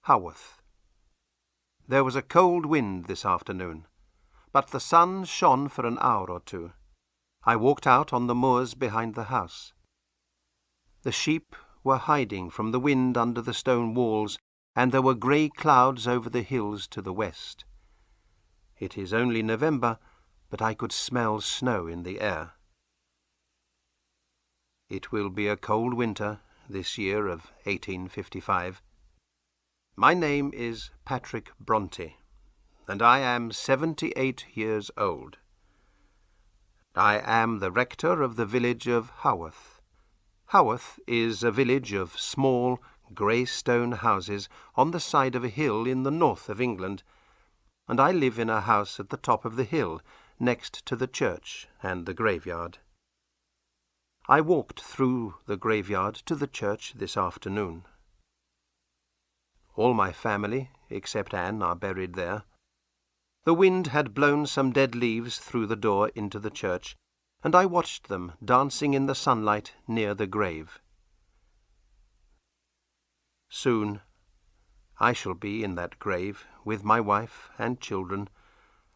Haworth. There was a cold wind this afternoon, but the sun shone for an hour or two. I walked out on the moors behind the house. The sheep were hiding from the wind under the stone walls, and there were grey clouds over the hills to the west. It is only November, but I could smell snow in the air. It will be a cold winter, this year of 1855. My name is Patrick Brontë, and I am 78 years old. I am the rector of the village of Haworth. Haworth is a village of small, grey stone houses on the side of a hill in the north of England, and I live in a house at the top of the hill, next to the church and the graveyard. I walked through the graveyard to the church this afternoon. All my family, except Anne, are buried there. The wind had blown some dead leaves through the door into the church, and I watched them dancing in the sunlight near the grave. Soon I shall be in that grave with my wife and children,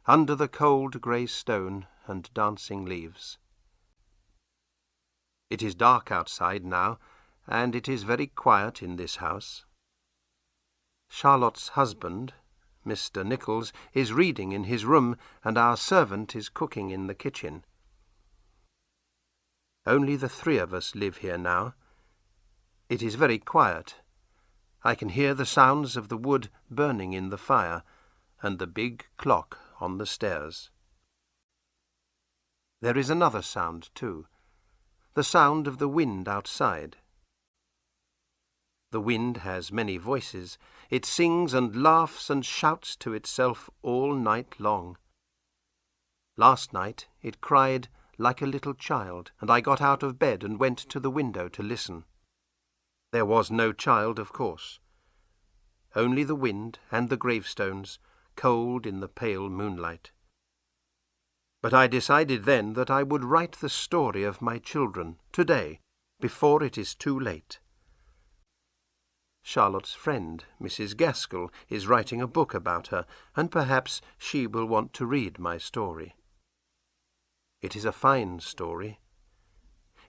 under the cold grey stone and dancing leaves. It is dark outside now, and it is very quiet in this house. Charlotte's husband, Mr. Nichols, is reading in his room, and our servant is cooking in the kitchen. Only the three of us live here now. It is very quiet. I can hear the sounds of the wood burning in the fire, and the big clock on the stairs. There is another sound, too, the sound of the wind outside. The wind has many voices. It sings and laughs and shouts to itself all night long. Last night it cried like a little child, and I got out of bed and went to the window to listen. There was no child, of course. Only the wind and the gravestones, cold in the pale moonlight. But I decided then that I would write the story of my children, today, before it is too late. Charlotte's friend, Mrs. Gaskell, is writing a book about her, and perhaps she will want to read my story. It is a fine story.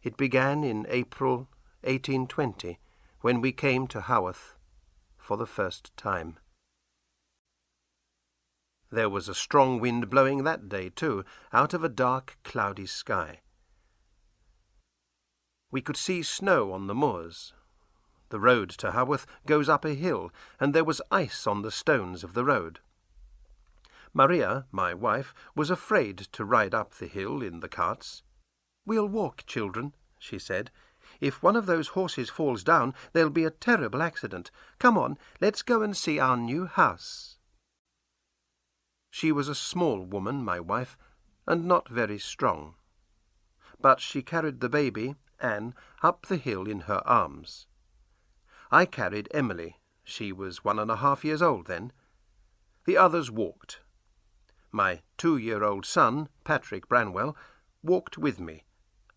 It began in April 1820, when we came to Haworth for the first time. There was a strong wind blowing that day, too, out of a dark, cloudy sky. We could see snow on the moors. The road to Haworth goes up a hill, and there was ice on the stones of the road. Maria, my wife, was afraid to ride up the hill in the carts. "We'll walk, children," she said. "If one of those horses falls down, there'll be a terrible accident. Come on, let's go and see our new house." She was a small woman, my wife, and not very strong. But she carried the baby, Anne, up the hill in her arms. I carried Emily. She was 1.5 years old then. The others walked. My 2-year-old son, Patrick Branwell, walked with me,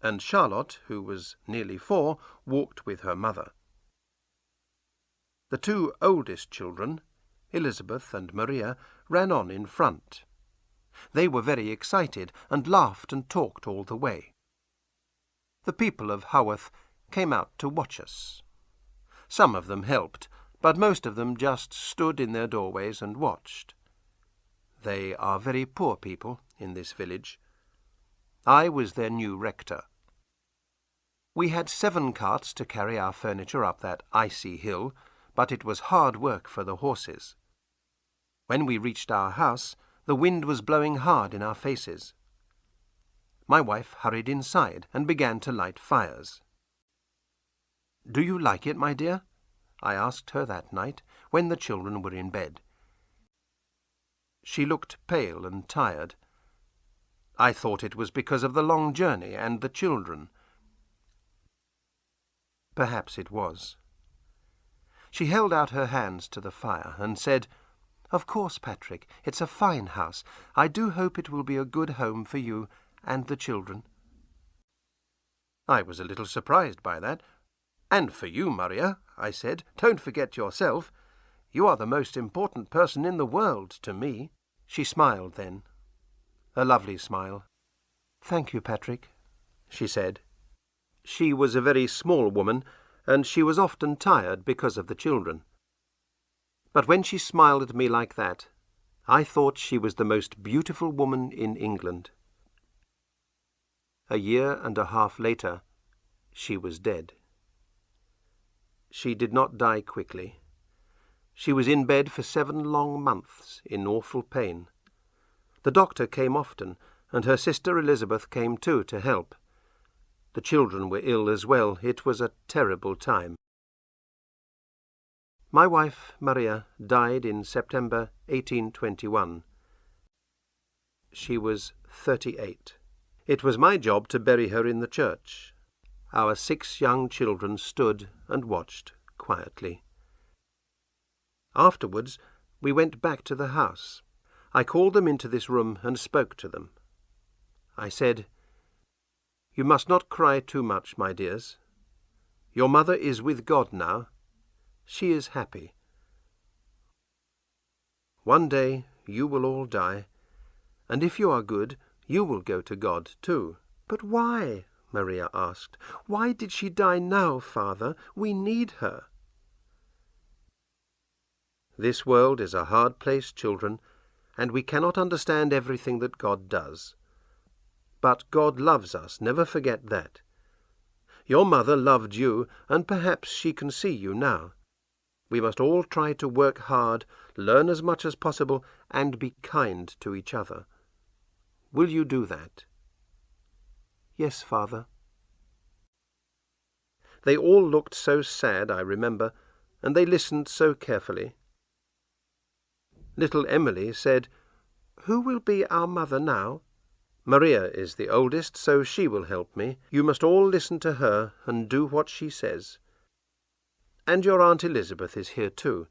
and Charlotte, who was nearly 4, walked with her mother. The 2 oldest children, Elizabeth and Maria, ran on in front. They were very excited and laughed and talked all the way. The people of Haworth came out to watch us. Some of them helped, but most of them just stood in their doorways and watched. They are very poor people in this village. I was their new rector. We had 7 carts to carry our furniture up that icy hill, but it was hard work for the horses. When we reached our house, the wind was blowing hard in our faces. My wife hurried inside and began to light fires. "Do you like it, my dear?" I asked her that night, when the children were in bed. She looked pale and tired. I thought it was because of the long journey and the children. Perhaps it was. She held out her hands to the fire and said, "Of course, Patrick, it's a fine house. I do hope it will be a good home for you and the children." I was a little surprised by that. "And for you, Maria," I said. "Don't forget yourself. You are the most important person in the world to me." She smiled then, a lovely smile. "Thank you, Patrick," she said. She was a very small woman, and she was often tired because of the children. But when she smiled at me like that, I thought she was the most beautiful woman in England. A year and a half later, she was dead. She did not die quickly. She was in bed for 7 long months in awful pain. The doctor came often, and her sister Elizabeth came too to help. The children were ill as well. It was a terrible time. My wife, Maria, died in September 1821. She was 38. It was my job to bury her in the church. Our 6 young children stood and watched quietly. Afterwards, we went back to the house. I called them into this room and spoke to them. I said, "You must not cry too much, my dears. Your mother is with God now. She is happy. One day you will all die, and if you are good, you will go to God too." "But why?" Maria asked. "Why did she die now, Father? We need her." This world is a hard place, children, and we cannot understand everything that God does. But God loves us, never forget that. Your mother loved you, and perhaps she can see you now. We must all try to work hard, learn as much as possible, and be kind to each other. Will you do that?" "Yes, Father." They all looked so sad, I remember, and they listened so carefully. Little Emily said, "Who will be our mother now?" "Maria is the oldest, so she will help me. You must all listen to her and do what she says. And your Aunt Elizabeth is here too.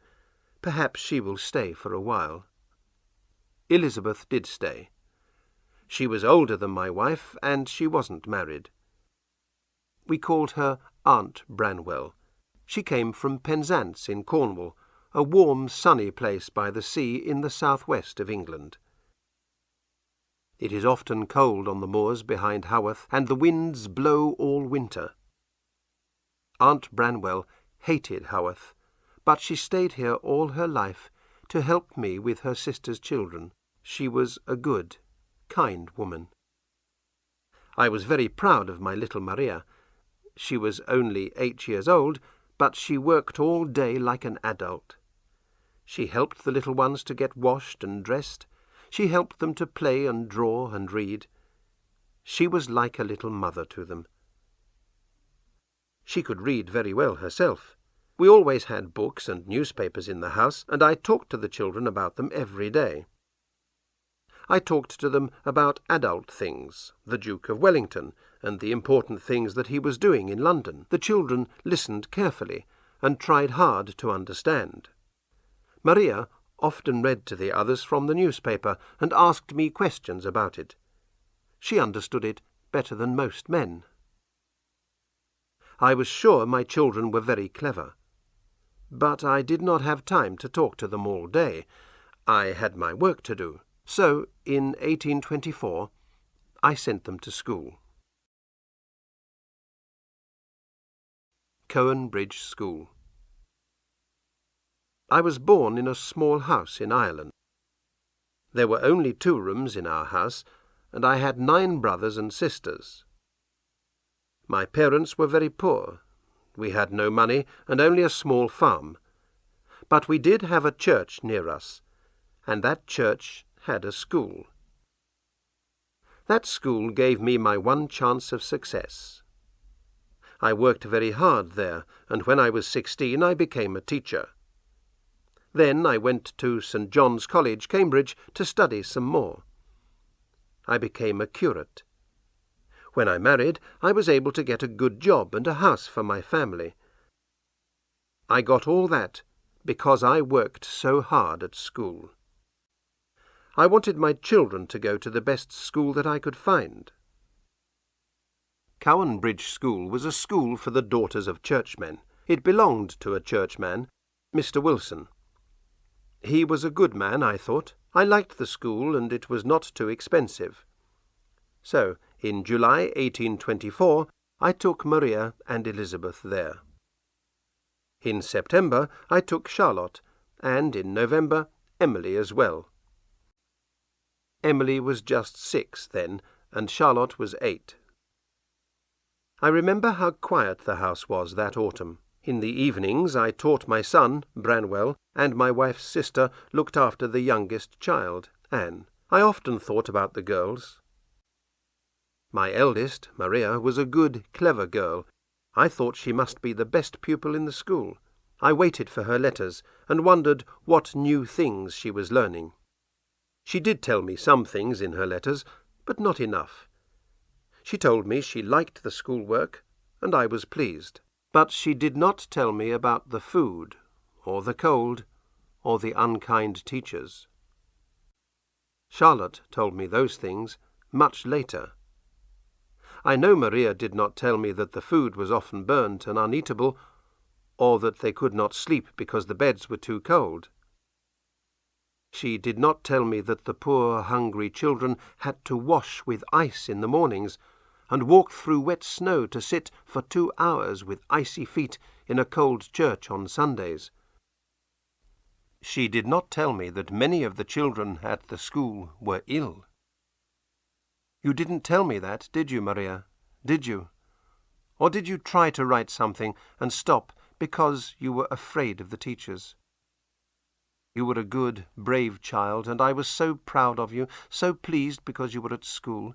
Perhaps she will stay for a while." Elizabeth did stay. She was older than my wife, and she wasn't married. We called her Aunt Branwell. She came from Penzance in Cornwall, a warm, sunny place by the sea in the southwest of England. It is often cold on the moors behind Haworth, and the winds blow all winter. Aunt Branwell hated Haworth, but she stayed here all her life to help me with her sister's children. She was a good, kind woman. I was very proud of my little Maria. She was only 8 years old, but she worked all day like an adult. She helped the little ones to get washed and dressed. She helped them to play and draw and read. She was like a little mother to them. She could read very well herself. We always had books and newspapers in the house, and I talked to the children about them every day. I talked to them about adult things, the Duke of Wellington, and the important things that he was doing in London. The children listened carefully and tried hard to understand. Maria often read to the others from the newspaper and asked me questions about it. She understood it better than most men. I was sure my children were very clever, but I did not have time to talk to them all day. I had my work to do. So, in 1824, I sent them to school. Cowan Bridge School. I was born in a small house in Ireland. There were only 2 rooms in our house, and I had 9 brothers and sisters. My parents were very poor. We had no money and only a small farm. But we did have a church near us, and that church had a school. That school gave me my one chance of success. I worked very hard there, and when I was 16 I became a teacher. Then I went to St. John's College, Cambridge, to study some more. I became a curate. When I married, I was able to get a good job and a house for my family. I got all that because I worked so hard at school. I wanted my children to go to the best school that I could find. Cowan Bridge School was a school for the daughters of churchmen. It belonged to a churchman, Mr. Wilson. He was a good man, I thought. I liked the school, and it was not too expensive. So, in July 1824, I took Maria and Elizabeth there. In September, I took Charlotte, and in November, Emily as well. Emily was just 6 then, and Charlotte was 8. I remember how quiet the house was that autumn. In the evenings I taught my son, Branwell, and my wife's sister looked after the youngest child, Anne. I often thought about the girls. My eldest, Maria, was a good, clever girl. I thought she must be the best pupil in the school. I waited for her letters, and wondered what new things she was learning. She did tell me some things in her letters, but not enough. She told me she liked the schoolwork, and I was pleased. But she did not tell me about the food, or the cold, or the unkind teachers. Charlotte told me those things much later. I know Maria did not tell me that the food was often burnt and uneatable, or that they could not sleep because the beds were too cold. She did not tell me that the poor, hungry children had to wash with ice in the mornings, and walk through wet snow to sit for 2 hours with icy feet in a cold church on Sundays. She did not tell me that many of the children at the school were ill. You didn't tell me that, did you, Maria? Did you? Or did you try to write something and stop because you were afraid of the teachers? You were a good, brave child, and I was so proud of you, so pleased because you were at school.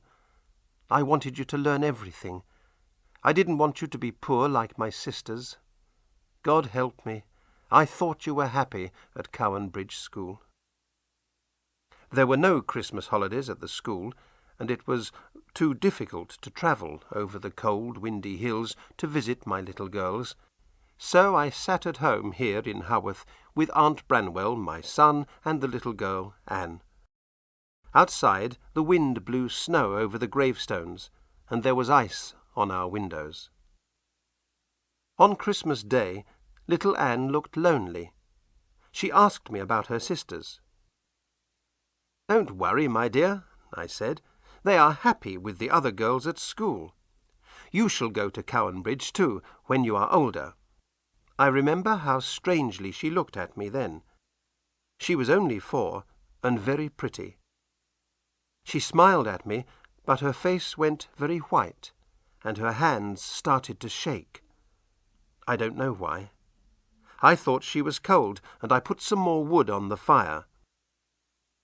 I wanted you to learn everything. I didn't want you to be poor like my sisters. God help me. I thought you were happy at Cowan Bridge School. There were no Christmas holidays at the school, and it was too difficult to travel over the cold, windy hills to visit my little girls. So I sat at home here in Haworth with Aunt Branwell, my son, and the little girl, Anne. Outside, the wind blew snow over the gravestones, and there was ice on our windows. On Christmas Day, little Anne looked lonely. She asked me about her sisters. "Don't worry, my dear," I said. "They are happy with the other girls at school. You shall go to Cowan Bridge too, when you are older." I remember how strangely she looked at me then. She was only 4, and very pretty. She smiled at me, but her face went very white, and her hands started to shake. I don't know why. I thought she was cold, and I put some more wood on the fire.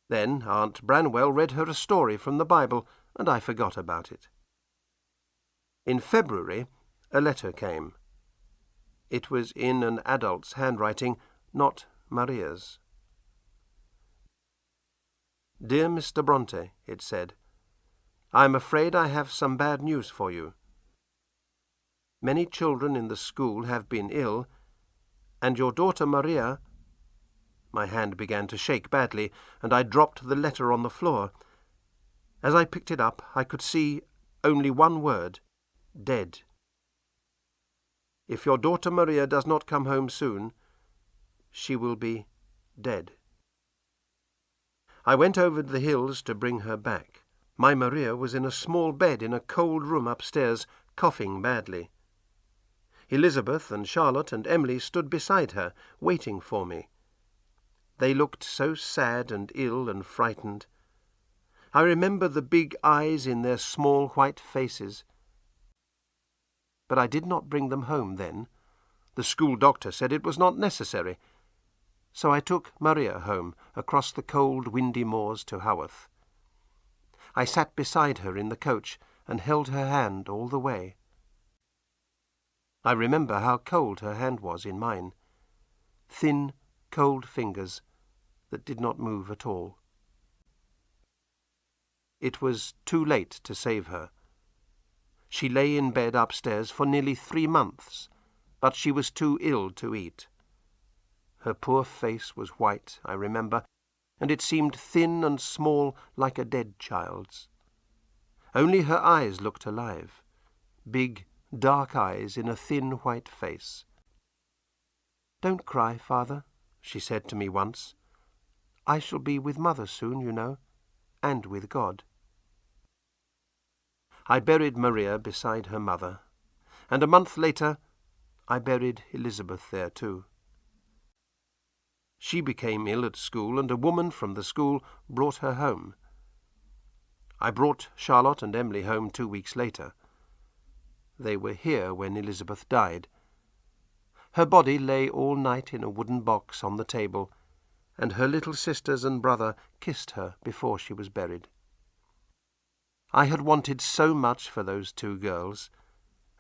Then Aunt Branwell read her a story from the Bible, and I forgot about it. In February, a letter came. It was in an adult's handwriting, not Maria's. "Dear Mr. Brontë," it said, "I am afraid I have some bad news for you. Many children in the school have been ill, and your daughter Maria—" My hand began to shake badly, and I dropped the letter on the floor. As I picked it up, I could see only one word: dead. If your daughter Maria does not come home soon, she will be dead. I went over the hills to bring her back. My Maria was in a small bed in a cold room upstairs, coughing badly. Elizabeth and Charlotte and Emily stood beside her, waiting for me. They looked so sad and ill and frightened. I remember the big eyes in their small white faces. But I did not bring them home then. The school doctor said it was not necessary. So I took Maria home across the cold, windy moors to Haworth. I sat beside her in the coach and held her hand all the way. I remember how cold her hand was in mine. Thin, cold fingers that did not move at all. It was too late to save her. She lay in bed upstairs for nearly 3 months, but she was too ill to eat. Her poor face was white, I remember, and it seemed thin and small like a dead child's. Only her eyes looked alive, big, dark eyes in a thin white face. "Don't cry, Father," she said to me once. I shall be with Mother soon, you know, and with God. I buried Maria beside her mother, and a month later I buried Elizabeth there too. She became ill at school, and a woman from the school brought her home. I brought Charlotte and Emily home 2 weeks later. They were here when Elizabeth died. Her body lay all night in a wooden box on the table, and her little sisters and brother kissed her before she was buried. I had wanted so much for those 2 girls,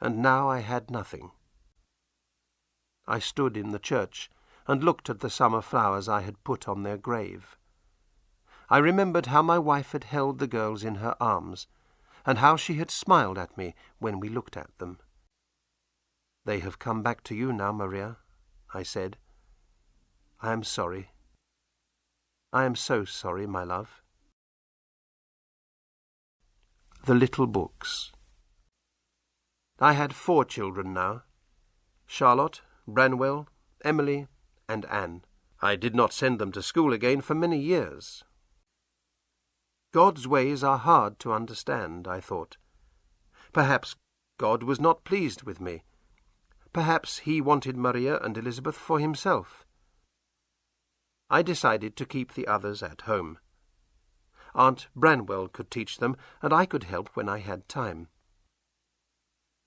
and now I had nothing. I stood in the church and looked at the summer flowers I had put on their grave. I remembered how my wife had held the girls in her arms, and how she had smiled at me when we looked at them. "They have come back to you now, Maria," I said. "I am sorry. I am so sorry, my love." The Little Books. I had 4 children now: Charlotte, Branwell, Emily, and Anne. I did not send them to school again for many years. God's ways are hard to understand, I thought. Perhaps God was not pleased with me. Perhaps he wanted Maria and Elizabeth for himself. I decided to keep the others at home. Aunt Branwell could teach them, and I could help when I had time.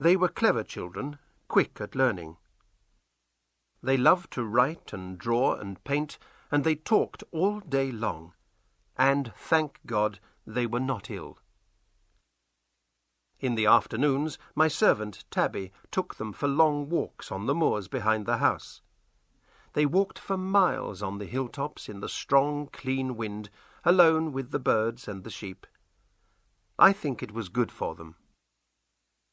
They were clever children, quick at learning. They loved to write and draw and paint, and they talked all day long. And, thank God, they were not ill. In the afternoons, my servant, Tabby, took them for long walks on the moors behind the house. They walked for miles on the hilltops in the strong, clean wind, alone with the birds and the sheep. I think it was good for them.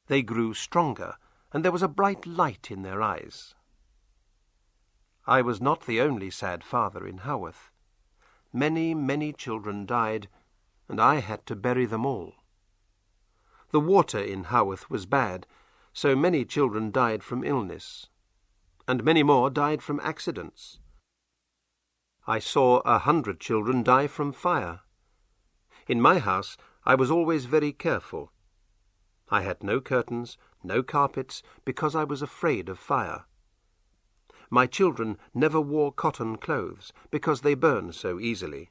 They grew stronger, and there was a bright light in their eyes. I was not the only sad father in Haworth. Many, many children died, and I had to bury them all. The water in Haworth was bad, so many children died from illness, and many more died from accidents. I saw 100 children die from fire. In my house I was always very careful. I had no curtains, no carpets, because I was afraid of fire. My children never wore cotton clothes, because they burn so easily.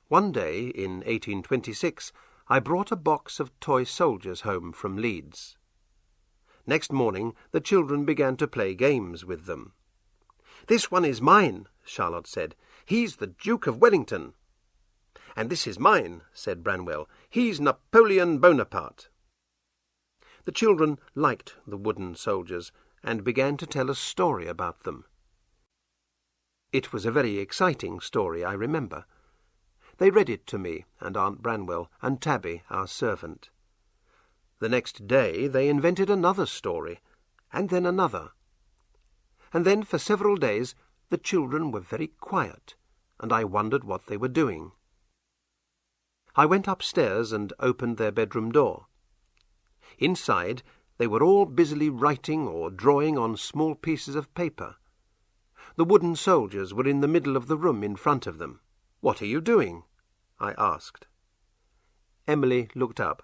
One day, in 1826, I brought a box of toy soldiers home from Leeds. Next morning the children began to play games with them. "This one is mine," Charlotte said. "He's the Duke of Wellington." "And this is mine," said Branwell. "He's Napoleon Bonaparte." The children liked the wooden soldiers, and began to tell a story about them. It was a very exciting story, I remember. They read it to me and Aunt Branwell and Tabby, our servant. The next day they invented another story, and then another. And then for several days the children were very quiet, and I wondered what they were doing. I went upstairs and opened their bedroom door. Inside they were all busily writing or drawing on small pieces of paper. The wooden soldiers were in the middle of the room in front of them. "What are you doing?" I asked. Emily looked up.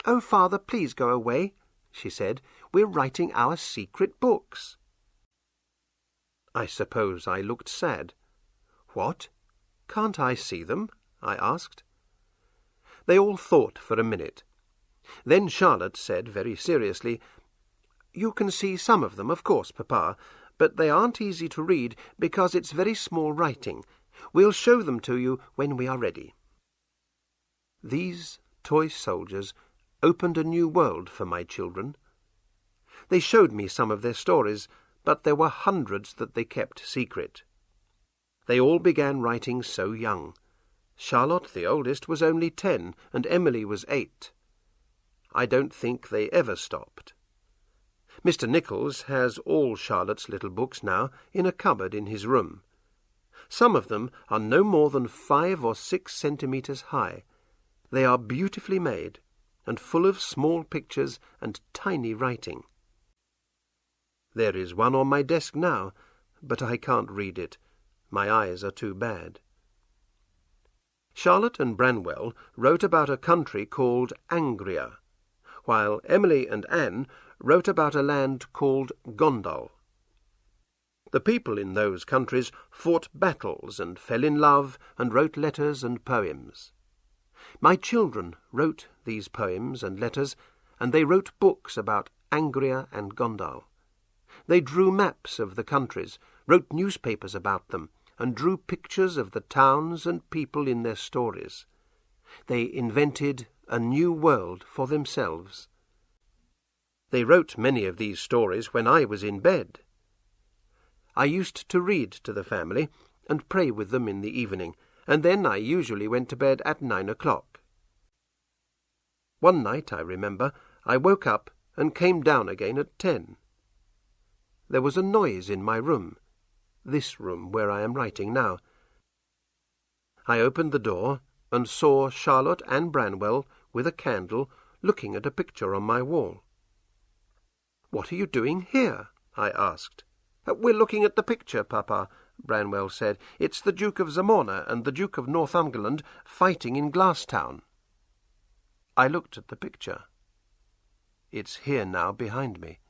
"Oh, Father, please go away," she said. "We're writing our secret books." I suppose I looked sad. "What? Can't I see them?" I asked. They all thought for a minute. Then Charlotte said very seriously, "You can see some of them, of course, Papa, but they aren't easy to read because it's very small writing. We'll show them to you when we are ready." These toy soldiers opened a new world for my children. They showed me some of their stories, but there were hundreds that they kept secret. They all began writing so young. Charlotte, the oldest, was only 10, and Emily was 8. I don't think they ever stopped. Mr. Nichols has all Charlotte's little books now in a cupboard in his room. Some of them are no more than 5 or 6 centimetres high. They are beautifully made, and full of small pictures and tiny writing. There is one on my desk now, but I can't read it. My eyes are too bad. Charlotte and Branwell wrote about a country called Angria, while Emily and Anne wrote about a land called Gondal. The people in those countries fought battles and fell in love and wrote letters and poems. My children wrote these poems and letters, and they wrote books about Angria and Gondal. They drew maps of the countries, wrote newspapers about them, and drew pictures of the towns and people in their stories. They invented a new world for themselves. They wrote many of these stories when I was in bed. I used to read to the family and pray with them in the evening, and then I usually went to bed at 9 o'clock. One night, I remember, I woke up and came down again at 10. There was a noise in my room, this room where I am writing now. I opened the door and saw Charlotte and Branwell with a candle looking at a picture on my wall. "What are you doing here?" I asked. "We're looking at the picture, Papa," Branwell said. "It's the Duke of Zamorna and the Duke of Northumberland fighting in Glasstown." I looked at the picture. It's here now behind me.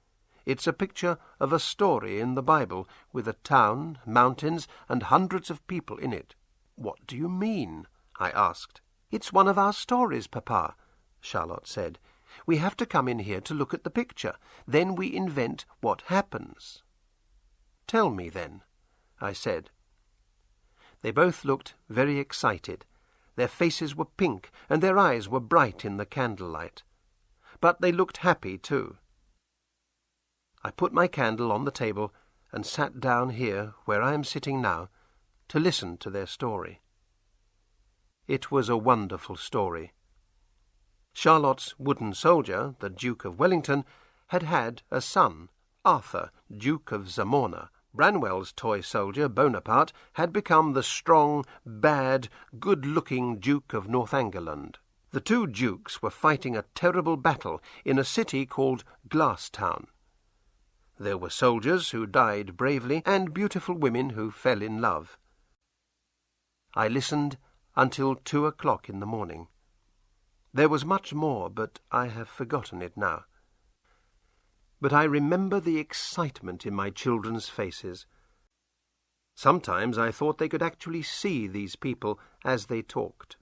It's a picture of a story in the Bible with a town, mountains, and hundreds of people in it. "What do you mean?" I asked. "It's one of our stories, Papa," Charlotte said. "We have to come in here to look at the picture. Then we invent what happens." "Tell me, then," I said. They both looked very excited. Their faces were pink, and their eyes were bright in the candlelight. But they looked happy, too. I put my candle on the table and sat down here, where I am sitting now, to listen to their story. It was a wonderful story. Charlotte's wooden soldier, the Duke of Wellington, had had a son, Arthur, Duke of Zamorna. Branwell's toy soldier, Bonaparte, had become the strong, bad, good-looking Duke of Northumberland. The two dukes were fighting a terrible battle in a city called Glasstown. There were soldiers who died bravely and beautiful women who fell in love. I listened until 2 o'clock in the morning. There was much more, but I have forgotten it now. But I remember the excitement in my children's faces. Sometimes I thought they could actually see these people as they talked.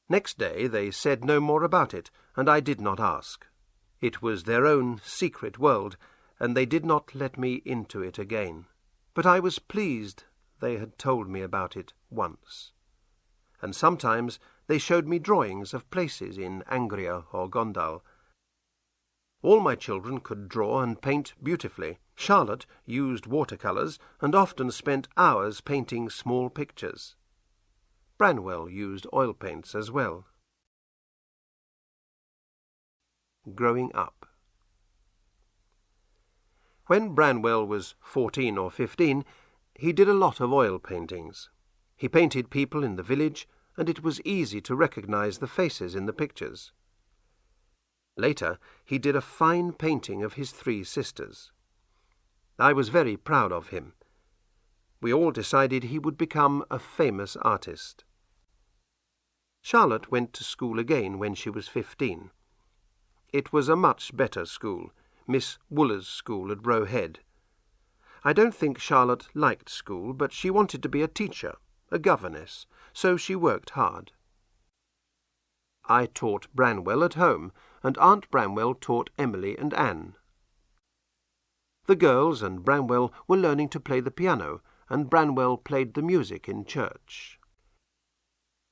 Next day they said no more about it, and I did not ask. It was their own secret world, and they did not let me into it again. But I was pleased they had told me about it once. And sometimes they showed me drawings of places in Angria or Gondal. All my children could draw and paint beautifully. Charlotte used watercolours and often spent hours painting small pictures. Branwell used oil paints as well. Growing up. When Branwell was 14 or 15, he did a lot of oil paintings. He painted people in the village, and it was easy to recognize the faces in the pictures. Later, he did a fine painting of his 3 sisters. I was very proud of him. We all decided he would become a famous artist. Charlotte went to school again when she was 15. It was a much better school, Miss Wooler's school at Roe Head. I don't think Charlotte liked school, but she wanted to be a teacher, a governess, so she worked hard. I taught Branwell at home, and Aunt Branwell taught Emily and Anne. The girls and Branwell were learning to play the piano, and Branwell played the music in church.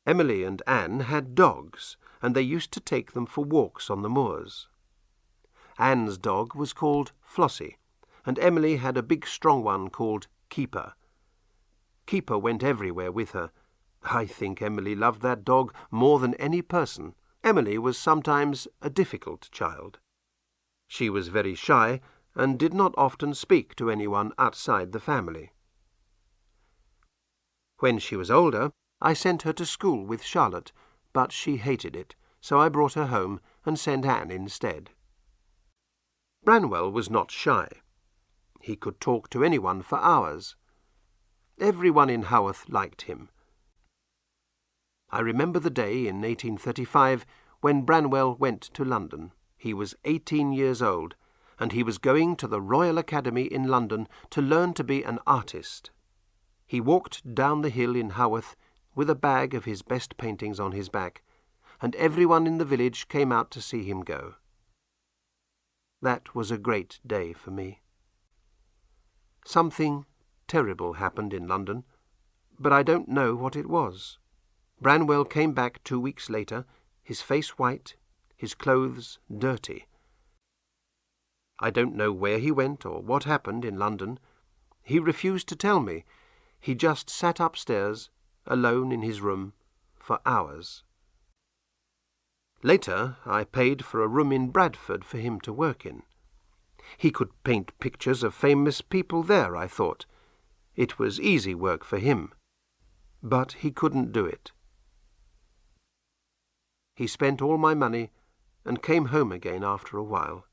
Emily and Anne had dogs, and they used to take them for walks on the moors. Anne's dog was called Flossie, and Emily had a big strong one called Keeper. Keeper went everywhere with her. I think Emily loved that dog more than any person. Emily was sometimes a difficult child. She was very shy and did not often speak to anyone outside the family. When she was older, I sent her to school with Charlotte, but she hated it, so I brought her home and sent Anne instead. Branwell was not shy. He could talk to anyone for hours. Everyone in Haworth liked him. I remember the day in 1835 when Branwell went to London. He was 18 years old, and he was going to the Royal Academy in London to learn to be an artist. He walked down the hill in Haworth with a bag of his best paintings on his back, and everyone in the village came out to see him go. That was a great day for me. Something terrible happened in London, but I don't know what it was. Branwell came back 2 weeks later, his face white, his clothes dirty. I don't know where he went or what happened in London. He refused to tell me. He just sat upstairs, alone in his room, for hours. Later, I paid for a room in Bradford for him to work in. He could paint pictures of famous people there, I thought. It was easy work for him. But he couldn't do it. He spent all my money and came home again after a while.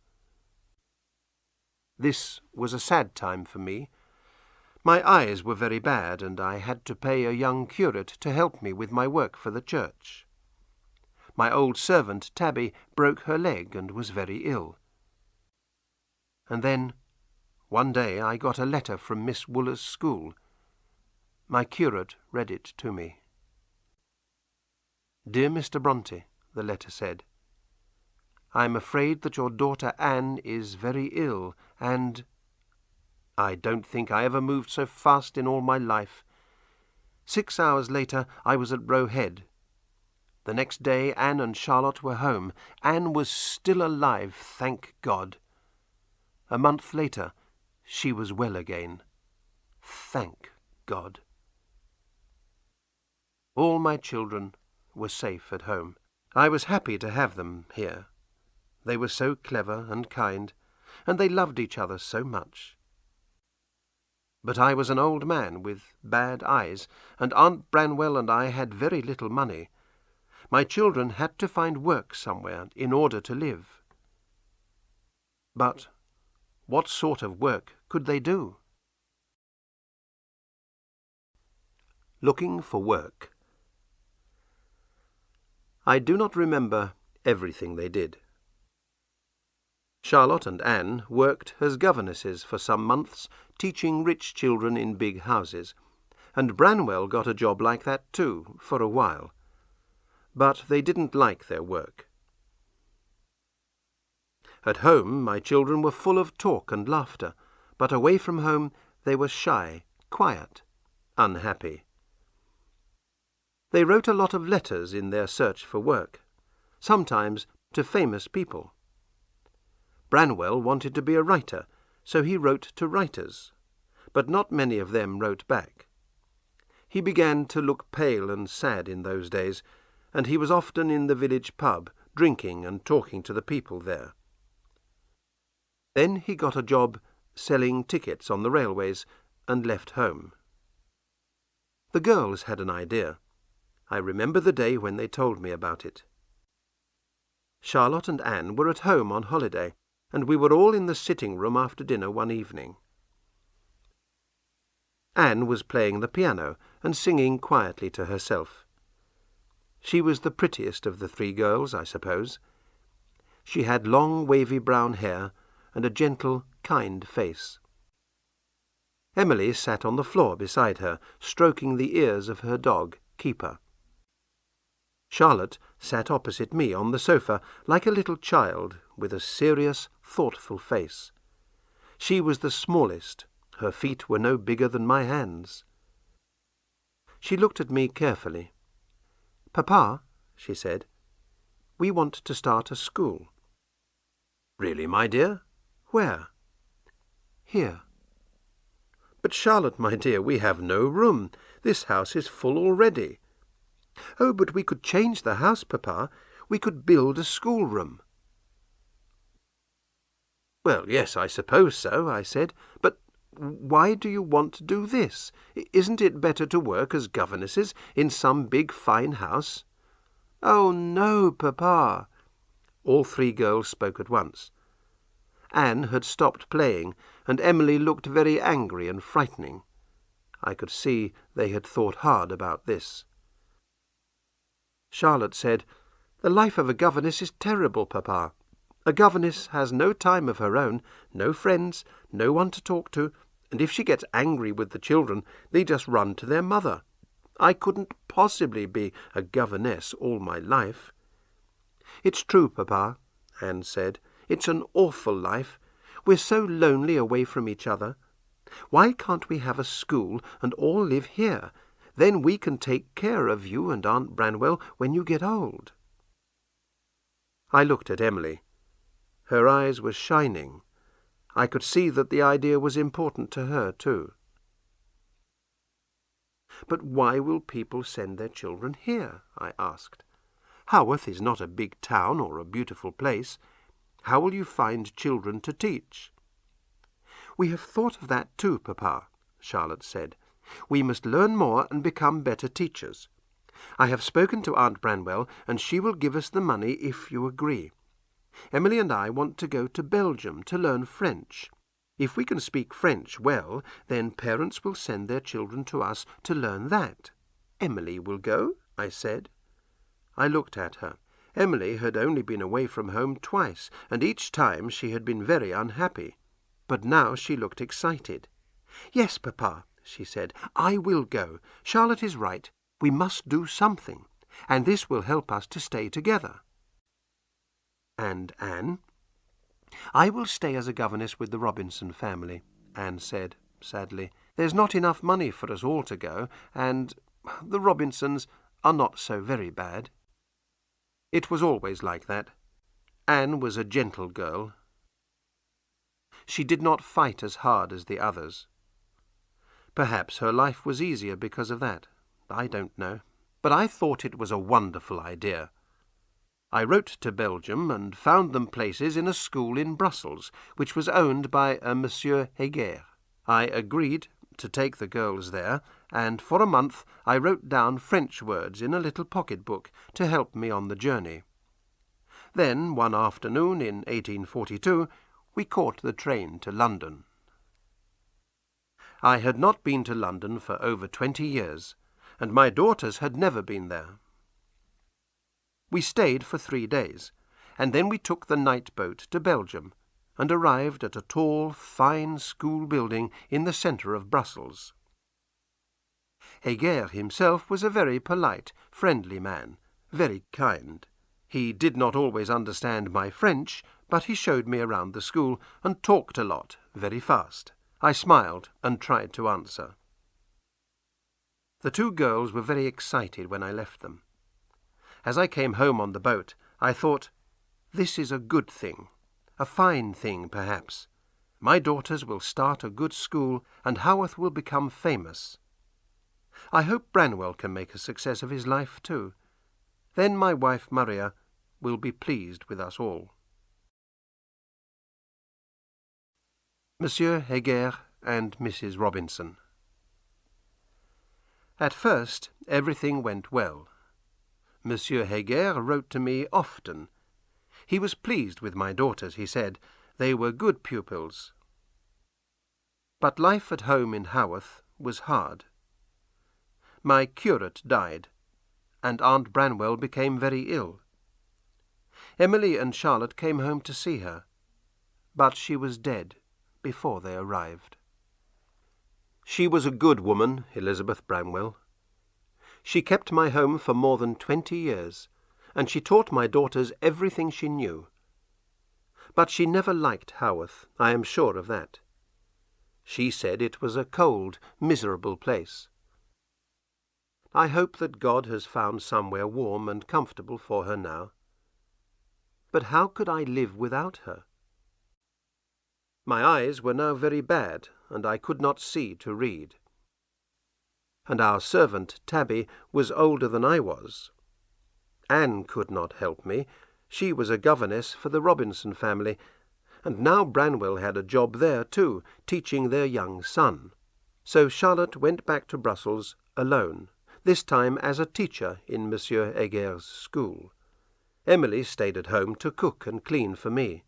This was a sad time for me. My eyes were very bad, and I had to pay a young curate to help me with my work for the church. My old servant, Tabby, broke her leg and was very ill. And then, one day, I got a letter from Miss Wooler's school. My curate read it to me. "Dear Mr. Brontë," the letter said, "I am afraid that your daughter Anne is very ill, and—" I don't think I ever moved so fast in all my life. 6 hours later I was at Roe Head. The next day Anne and Charlotte were home. Anne was still alive, thank God. A month later she was well again. Thank God. All my children were safe at home. I was happy to have them here. They were so clever and kind, and they loved each other so much. But I was an old man with bad eyes, and Aunt Branwell and I had very little money. My children had to find work somewhere in order to live. But what sort of work could they do? Looking for work. I do not remember everything they did. Charlotte and Anne worked as governesses for some months, teaching rich children in big houses, and Branwell got a job like that too, for a while. But they didn't like their work. At home my children were full of talk and laughter, but away from home they were shy, quiet, unhappy. They wrote a lot of letters in their search for work, sometimes to famous people. Branwell wanted to be a writer, so he wrote to writers, but not many of them wrote back. He began to look pale and sad in those days, and he was often in the village pub, drinking and talking to the people there. Then he got a job selling tickets on the railways and left home. The girls had an idea. I remember the day when they told me about it. Charlotte and Anne were at home on holiday, and we were all in the sitting-room after dinner one evening. Anne was playing the piano and singing quietly to herself. She was the prettiest of the three girls, I suppose. She had long, wavy brown hair and a gentle, kind face. Emily sat on the floor beside her, stroking the ears of her dog, Keeper. Charlotte sat opposite me on the sofa, like a little child, with a serious, thoughtful face. She was the smallest. Her feet were no bigger than my hands. She looked at me carefully. "Papa," she said, "we want to start a school." "Really, my dear? Where?" "Here." "But Charlotte, my dear, we have no room. This house is full already." "Oh, but we could change the house, Papa. We could build a schoolroom." "Well, yes, I suppose so," I said. "But why do you want to do this? Isn't it better to work as governesses in some big fine house?" "Oh, no, Papa." All three girls spoke at once. Anne had stopped playing, and Emily looked very angry and frightening. I could see they had thought hard about this. Charlotte said, "The life of a governess is terrible, Papa. A governess has no time of her own, no friends, no one to talk to, and if she gets angry with the children, they just run to their mother. I couldn't possibly be a governess all my life." "It's true, Papa," Anne said. "It's an awful life. We're so lonely away from each other. Why can't we have a school and all live here? Then we can take care of you and Aunt Branwell when you get old." I looked at Emily. Her eyes were shining. I could see that the idea was important to her, too. "But why will people send their children here?" I asked. "Haworth is not a big town or a beautiful place. How will you find children to teach?" "We have thought of that too, Papa," Charlotte said. "We must learn more and become better teachers. I have spoken to Aunt Branwell, and she will give us the money if you agree. Emily and I want to go to Belgium to learn French. If we can speak French well, then parents will send their children to us to learn that." "Emily will go?" I said. I looked at her. Emily had only been away from home twice, and each time she had been very unhappy. But now she looked excited. "Yes, Papa," she said, "I will go. Charlotte is right. We must do something, and this will help us to stay together." "And Anne?" "I will stay as a governess with the Robinson family," Anne said sadly. "There's not enough money for us all to go, and the Robinsons are not so very bad." It was always like that. Anne was a gentle girl. She did not fight as hard as the others. Perhaps her life was easier because of that. I don't know. But I thought it was a wonderful idea. I wrote to Belgium and found them places in a school in Brussels, which was owned by a Monsieur Heger. I agreed to take the girls there, and for a month I wrote down French words in a little pocket-book to help me on the journey. Then, one afternoon in 1842, we caught the train to London. I had not been to London for over 20 years, and my daughters had never been there. We stayed for 3 days, and then we took the night boat to Belgium, and arrived at a tall, fine school building in the centre of Brussels. Heger himself was a very polite, friendly man, very kind. He did not always understand my French, but he showed me around the school and talked a lot, very fast. I smiled and tried to answer. The 2 girls were very excited when I left them. As I came home on the boat, I thought, this is a good thing, a fine thing perhaps. My daughters will start a good school, and Haworth will become famous. I hope Branwell can make a success of his life too. Then my wife Maria will be pleased with us all. Monsieur Heger and Mrs. Robinson. At first everything went well. Monsieur Heger wrote to me often. He was pleased with my daughters, he said. They were good pupils. But life at home in Haworth was hard. My curate died, and Aunt Branwell became very ill. Emily and Charlotte came home to see her, but she was dead before they arrived. She was a good woman, Elizabeth Branwell. She kept my home for more than 20 years, and she taught my daughters everything she knew. But she never liked Haworth, I am sure of that. She said it was a cold, miserable place. I hope that God has found somewhere warm and comfortable for her now. But how could I live without her? My eyes were now very bad, and I could not see to read. And our servant, Tabby, was older than I was. Anne could not help me. She was a governess for the Robinson family, and now Branwell had a job there too, teaching their young son. So Charlotte went back to Brussels alone, this time as a teacher in Monsieur Heger's school. Emily stayed at home to cook and clean for me.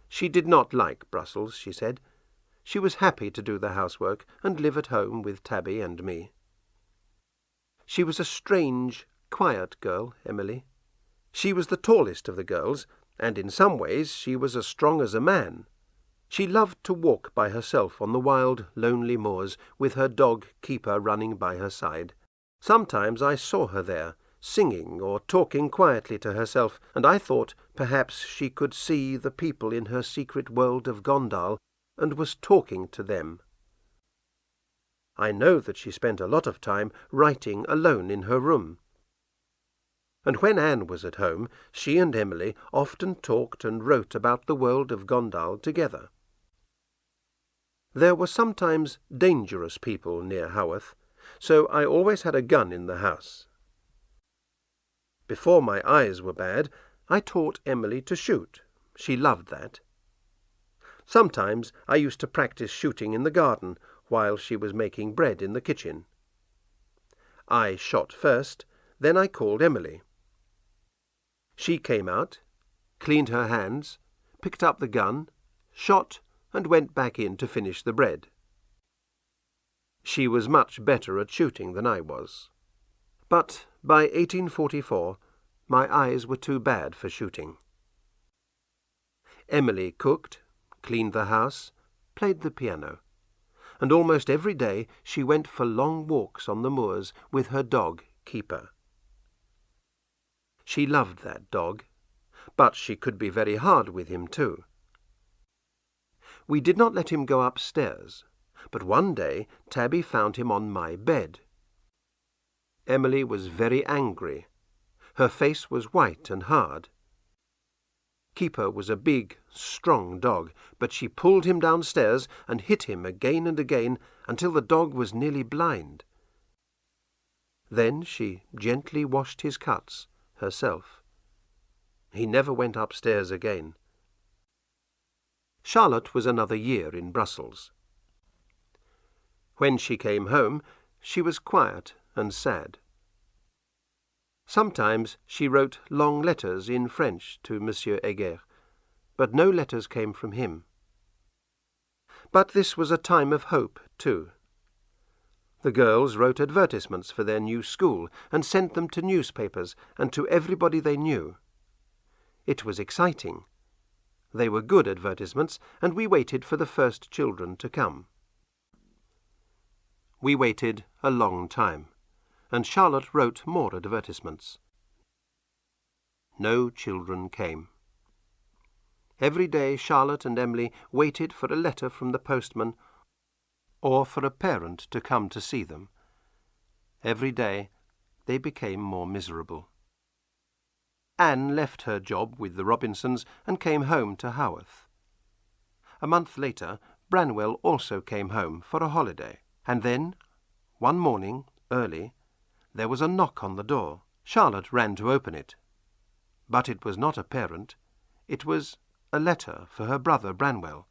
She did not like Brussels, she said. she was happy to do the housework and live at home with Tabby and me. She was a strange, quiet girl, Emily. She was the tallest of the girls, and in some ways she was as strong as a man. She loved to walk by herself on the wild, lonely moors, with her dog Keeper running by her side. Sometimes I saw her there, singing or talking quietly to herself, and I thought perhaps she could see the people in her secret world of Gondal, and was talking to them. I know that she spent a lot of time writing alone in her room. And when Anne was at home, she and Emily often talked and wrote about the world of Gondal together. There were sometimes dangerous people near Haworth, so I always had a gun in the house. Before my eyes were bad, I taught Emily to shoot. She loved that. Sometimes I used to practice shooting in the garden while she was making bread in the kitchen. I shot first, then I called Emily. She came out, cleaned her hands, picked up the gun, shot, and went back in to finish the bread. She was much better at shooting than I was. But by 1844 my eyes were too bad for shooting. Emily cooked, cleaned the house, played the piano, and almost every day she went for long walks on the moors with her dog Keeper. She loved that dog, but she could be very hard with him too. We did not let him go upstairs, but one day Tabby found him on my bed. Emily was very angry. Her face was white and hard. Keeper was a big, strong dog, but she pulled him downstairs and hit him again and again until the dog was nearly blind. Then she gently washed his cuts herself. He never went upstairs again. Charlotte was another year in Brussels. When she came home, she was quiet and sad. Sometimes she wrote long letters in French to Monsieur Heger, but no letters came from him. But this was a time of hope, too. The girls wrote advertisements for their new school and sent them to newspapers and to everybody they knew. It was exciting. They were good advertisements, and we waited for the first children to come. We waited a long time, and Charlotte wrote more advertisements. No children came. Every day Charlotte and Emily waited for a letter from the postman or for a parent to come to see them. Every day they became more miserable. Anne left her job with the Robinsons and came home to Haworth. A month later, Branwell also came home for a holiday, and then, one morning, early, there was a knock on the door. Charlotte ran to open it. But it was not a parent. It was a letter for her brother Branwell.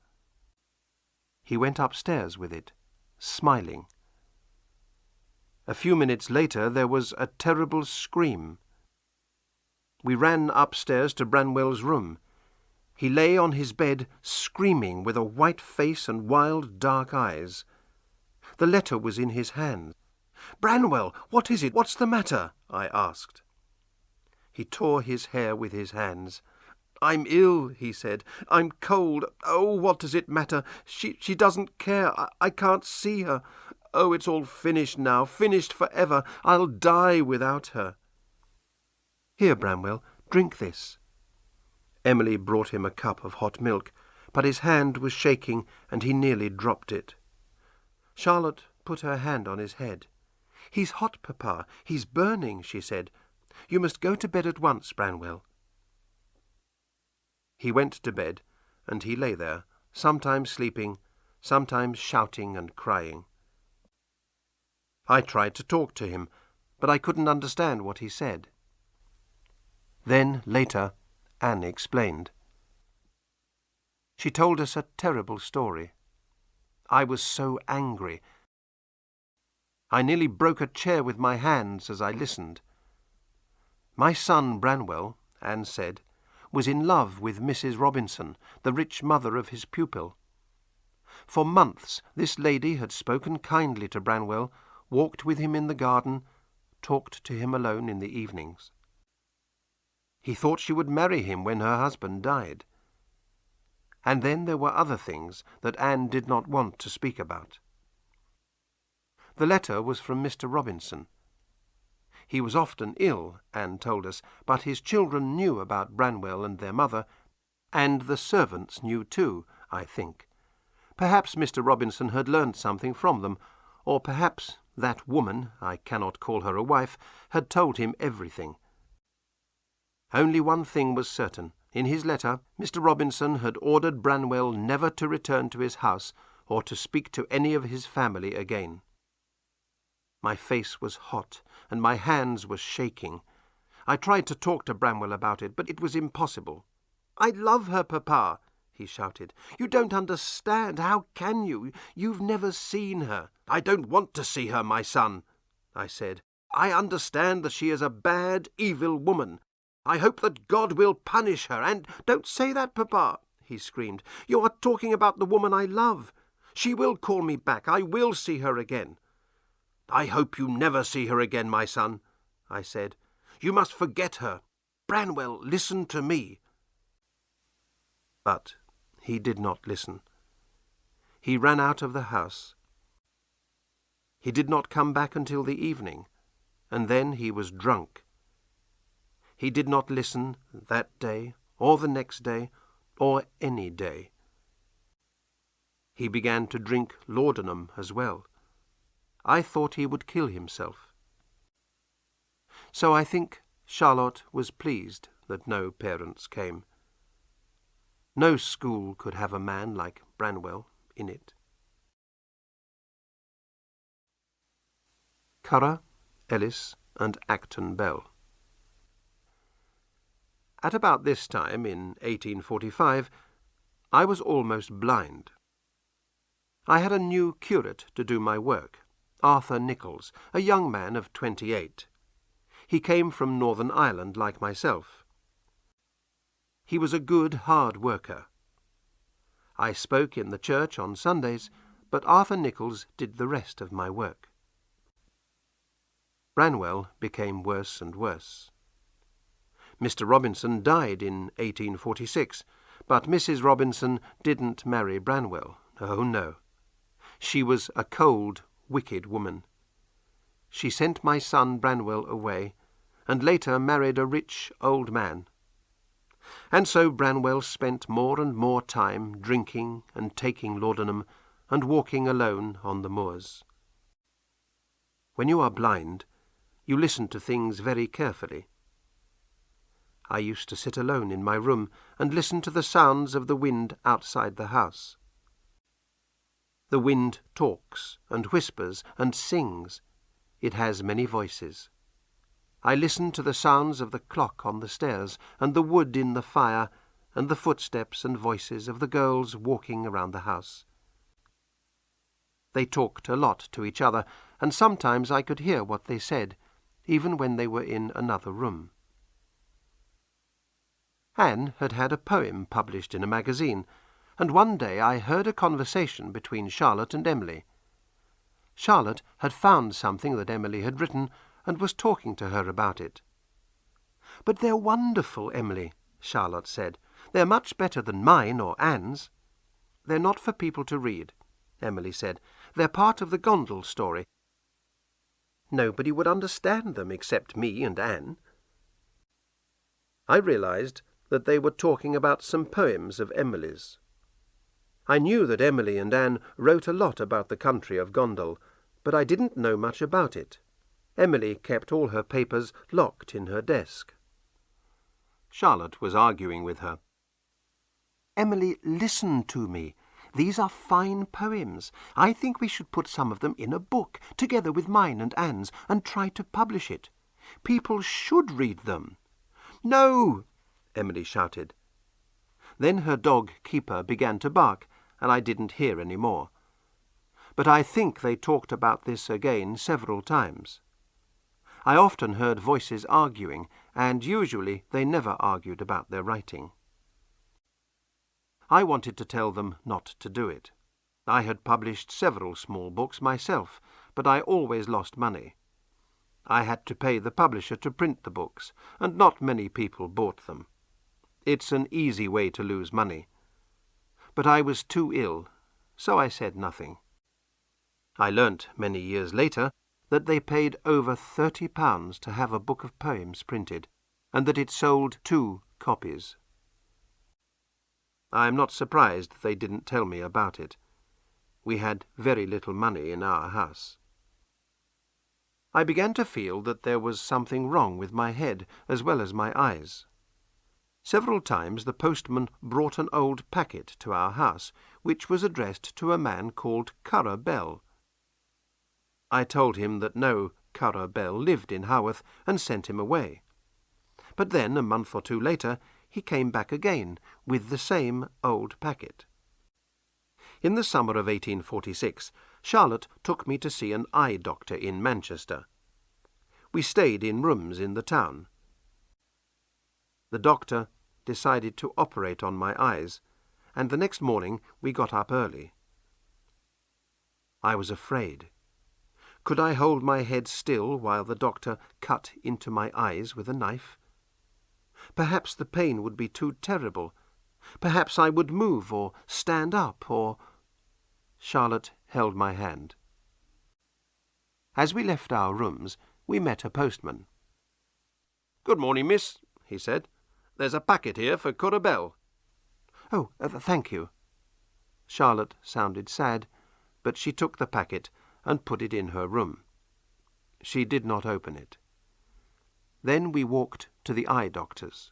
He went upstairs with it, smiling. A few minutes later there was a terrible scream. We ran upstairs to Branwell's room. He lay on his bed, screaming, with a white face and wild, dark eyes. The letter was in his hand. "Branwell, what is it? What's the matter?" I asked. He tore his hair with his hands. "I'm ill," he said. "I'm cold. Oh, what does it matter? She doesn't care. I can't see her. Oh, it's all finished now, finished forever. I'll die without her." "Here, Branwell, drink this." Emily brought him a cup of hot milk, but his hand was shaking and he nearly dropped it. Charlotte put her hand on his head. "He's hot, Papa. He's burning," she said. "You must go to bed at once, Branwell." He went to bed, and he lay there, sometimes sleeping, sometimes shouting and crying. I tried to talk to him, but I couldn't understand what he said. Then, later, Anne explained. She told us a terrible story. I was so angry. I nearly broke a chair with my hands as I listened. My son Branwell, Anne said, was in love with Mrs. Robinson, the rich mother of his pupil. For months this lady had spoken kindly to Branwell, walked with him in the garden, talked to him alone in the evenings. He thought she would marry him when her husband died. And then there were other things that Anne did not want to speak about. The letter was from Mr. Robinson. He was often ill, Anne told us, but his children knew about Branwell and their mother, and the servants knew too, I think. Perhaps Mr. Robinson had learned something from them, or perhaps that woman, I cannot call her a wife, had told him everything. Only one thing was certain. In his letter, Mr. Robinson had ordered Branwell never to return to his house or to speak to any of his family again. My face was hot, and my hands were shaking. I tried to talk to Branwell about it, but it was impossible. "I love her, Papa," he shouted. "You don't understand. How can you? You've never seen her." "I don't want to see her, my son," I said. "I understand that she is a bad, evil woman. I hope that God will punish her, and—" "Don't say that, Papa," he screamed. "You are talking about the woman I love. She will call me back. I will see her again." "I hope you never see her again, my son," I said. "You must forget her. Branwell, listen to me." But he did not listen. He ran out of the house. He did not come back until the evening, and then he was drunk. He did not listen that day, or the next day, or any day. He began to drink laudanum as well. I thought he would kill himself. So I think Charlotte was pleased that no parents came. No school could have a man like Branwell in it. Currer, Ellis, and Acton Bell. At about this time, in 1845, I was almost blind. I had a new curate to do my work, Arthur Nichols, a young man of 28. He came from Northern Ireland like myself. He was a good, hard worker. I spoke in the church on Sundays, but Arthur Nichols did the rest of my work. Branwell became worse and worse. Mr. Robinson died in 1846, but Mrs. Robinson didn't marry Branwell. Oh, no. She was a cold, wicked woman. She sent my son Branwell away, and later married a rich old man. And so Branwell spent more and more time drinking and taking laudanum and walking alone on the moors. When you are blind, you listen to things very carefully. I used to sit alone in my room and listen to the sounds of the wind outside the house. The wind talks and whispers and sings. It has many voices. I listened to the sounds of the clock on the stairs and the wood in the fire and the footsteps and voices of the girls walking around the house. They talked a lot to each other, and sometimes I could hear what they said, even when they were in another room. Anne had had a poem published in a magazine, and one day I heard a conversation between Charlotte and Emily. Charlotte had found something that Emily had written and was talking to her about it. "But they're wonderful, Emily," Charlotte said. "They're much better than mine or Anne's." "They're not for people to read," Emily said. "They're part of the Gondel story. Nobody would understand them except me and Anne." I realized that they were talking about some poems of Emily's. I knew that Emily and Anne wrote a lot about the country of Gondel, but I didn't know much about it. Emily kept all her papers locked in her desk. Charlotte was arguing with her. "Emily, listen to me. These are fine poems. I think we should put some of them in a book, together with mine and Anne's, and try to publish it. People should read them." "No!" Emily shouted. Then her dog Keeper began to bark, and I didn't hear any more. But I think they talked about this again several times. I often heard voices arguing, and usually they never argued about their writing. I wanted to tell them not to do it. I had published several small books myself, but I always lost money. I had to pay the publisher to print the books, and not many people bought them. It's an easy way to lose money. But I was too ill, so I said nothing. I learnt many years later that they paid over £30 to have a book of poems printed, and that it sold 2 copies. I am not surprised they didn't tell me about it. We had very little money in our house. I began to feel that there was something wrong with my head as well as my eyes. Several times the postman brought an old packet to our house, which was addressed to a man called Currer Bell. I told him that no Currer Bell lived in Haworth, and sent him away. But then, a month or 2 later, he came back again with the same old packet. In the summer of 1846, Charlotte took me to see an eye doctor in Manchester. We stayed in rooms in the town. The doctor decided to operate on my eyes, and the next morning we got up early. I was afraid. Could I hold my head still while the doctor cut into my eyes with a knife? Perhaps the pain would be too terrible. Perhaps I would move or stand up or... Charlotte held my hand. As we left our rooms, we met a postman. "Good morning, miss," he said. "There's a packet here for Currer Bell." "Oh, thank you." Charlotte sounded sad, but she took the packet and put it in her room. She did not open it. Then we walked to the eye doctor's.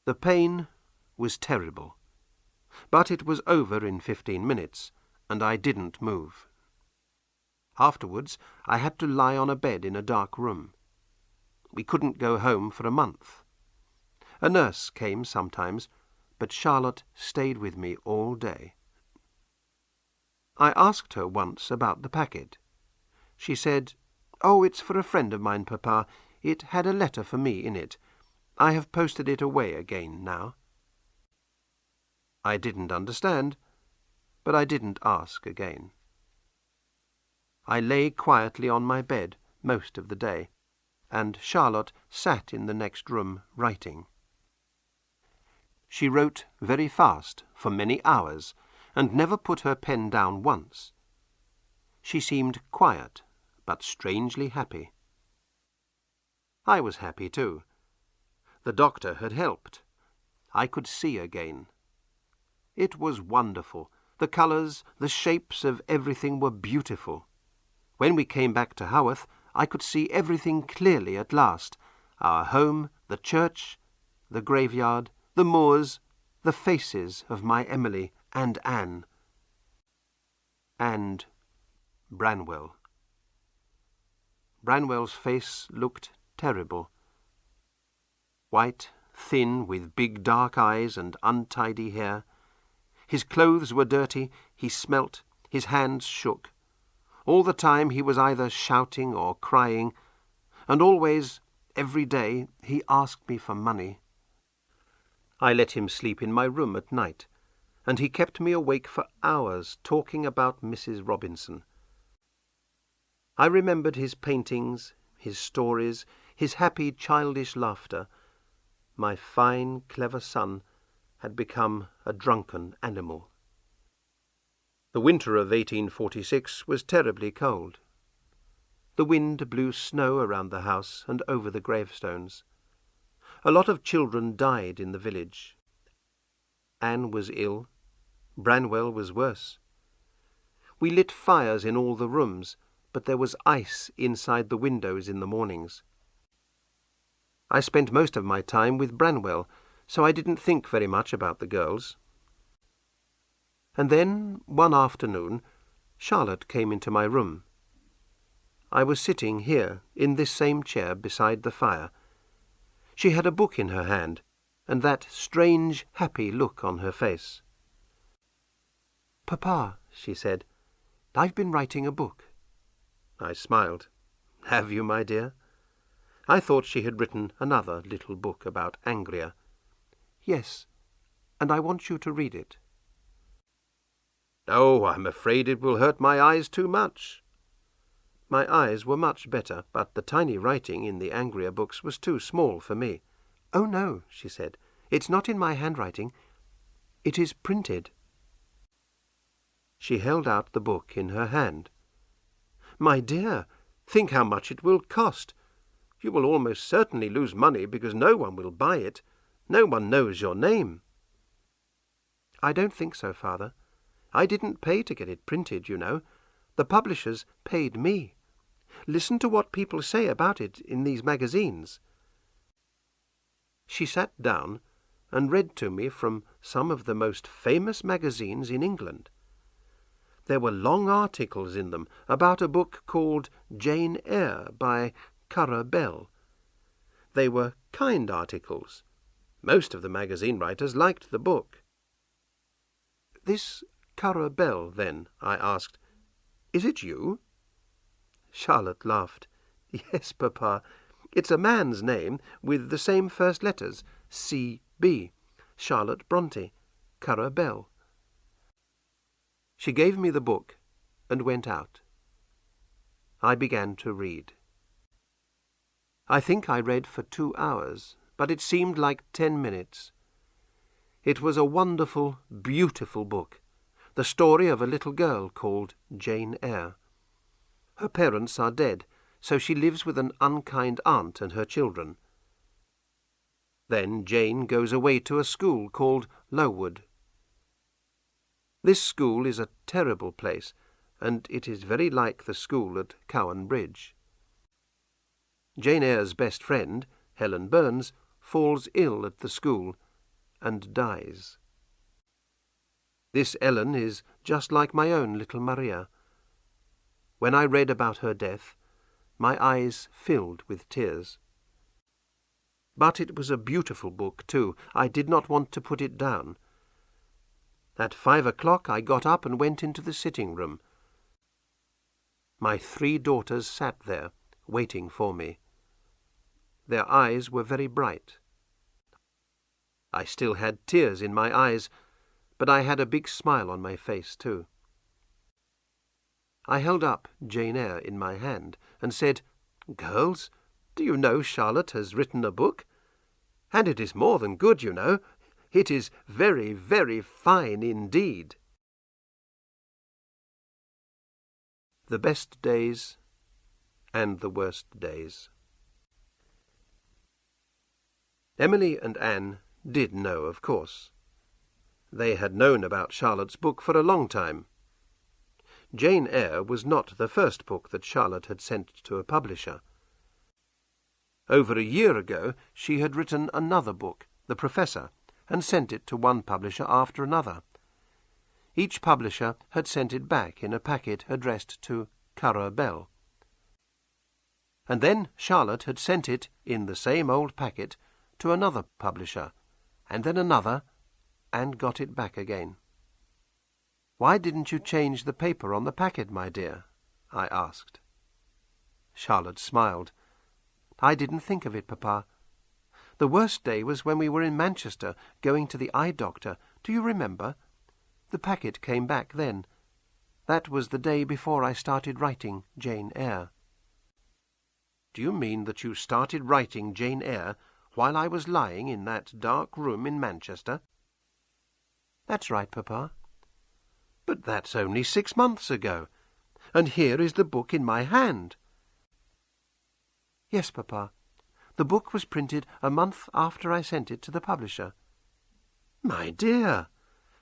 The pain was terrible, but it was over in 15 minutes, and I didn't move. Afterwards, I had to lie on a bed in a dark room. We couldn't go home for a month. A nurse came sometimes, but Charlotte stayed with me all day. I asked her once about the packet. She said, "Oh, it's for a friend of mine, Papa. It had a letter for me in it. I have posted it away again now." I didn't understand, but I didn't ask again. I lay quietly on my bed most of the day, and Charlotte sat in the next room writing. She wrote very fast for many hours, and never put her pen down once. She seemed quiet, but strangely happy. I was happy too. The doctor had helped. I could see again. It was wonderful. The colours, the shapes of everything were beautiful. When we came back to Haworth, I could see everything clearly at last. Our home, the church, the graveyard, the moors, the faces of my Emily and Anne. And Branwell. Branwell's face looked terrible. White, thin, with big dark eyes and untidy hair. His clothes were dirty, he smelt, his hands shook. All the time he was either shouting or crying, and always, every day, he asked me for money. I let him sleep in my room at night, and he kept me awake for hours talking about Mrs. Robinson. I remembered his paintings, his stories, his happy childish laughter. My fine, clever son had become a drunken animal. The winter of 1846 was terribly cold. The wind blew snow around the house and over the gravestones. A lot of children died in the village. Anne was ill. Branwell was worse. We lit fires in all the rooms, but there was ice inside the windows in the mornings. I spent most of my time with Branwell, so I didn't think very much about the girls. And then, one afternoon, Charlotte came into my room. I was sitting here, in this same chair beside the fire. She had a book in her hand, and that strange, happy look on her face. "Papa," she said, "I've been writing a book." I smiled. "Have you, my dear?" I thought she had written another little book about Angria. "Yes, and I want you to read it." "Oh, I'm afraid it will hurt my eyes too much." My eyes were much better, but the tiny writing in the angrier books was too small for me. "Oh, no," she said. "It's not in my handwriting. It is printed." She held out the book in her hand. "My dear, think how much it will cost. You will almost certainly lose money because no one will buy it. No one knows your name." "I don't think so, Father. I didn't pay to get it printed, you know. The publishers paid me. Listen to what people say about it in these magazines." She sat down and read to me from some of the most famous magazines in England. There were long articles in them about a book called Jane Eyre by Currer Bell. They were kind articles. Most of the magazine writers liked the book. "This Currer Bell, then?" I asked. "Is it you?" Charlotte laughed. "Yes, Papa. It's a man's name with the same first letters, C.B. Charlotte Brontë, Currer Bell." She gave me the book and went out. I began to read. I think I read for 2 hours, but it seemed like 10 minutes. It was a wonderful, beautiful book, the story of a little girl called Jane Eyre. Her parents are dead, so she lives with an unkind aunt and her children. Then Jane goes away to a school called Lowood. This school is a terrible place, and it is very like the school at Cowan Bridge. Jane Eyre's best friend, Helen Burns, falls ill at the school and dies. This Ellen is just like my own little Maria. When I read about her death, my eyes filled with tears. But it was a beautiful book, too. I did not want to put it down. At 5 o'clock I got up and went into the sitting-room. My 3 daughters sat there, waiting for me. Their eyes were very bright. I still had tears in my eyes, but I had a big smile on my face, too. I held up Jane Eyre in my hand and said, "Girls, do you know Charlotte has written a book? And it is more than good, you know. It is very, very fine indeed." The best days and the worst days. Emily and Anne did know, of course. They had known about Charlotte's book for a long time. Jane Eyre was not the first book that Charlotte had sent to a publisher. Over a year ago she had written another book, The Professor, and sent it to one publisher after another. Each publisher had sent it back in a packet addressed to Currer Bell. And then Charlotte had sent it, in the same old packet, to another publisher, and then another, and got it back again. "Why didn't you change the paper on the packet, my dear?" I asked. Charlotte smiled. "I didn't think of it, Papa. The worst day was when we were in Manchester, going to the eye doctor. Do you remember? The packet came back then. That was the day before I started writing Jane Eyre." "Do you mean that you started writing Jane Eyre while I was lying in that dark room in Manchester?" "That's right, Papa." "But that's only 6 months ago, and here is the book in my hand." "Yes, Papa. The book was printed a month after I sent it to the publisher." "My dear,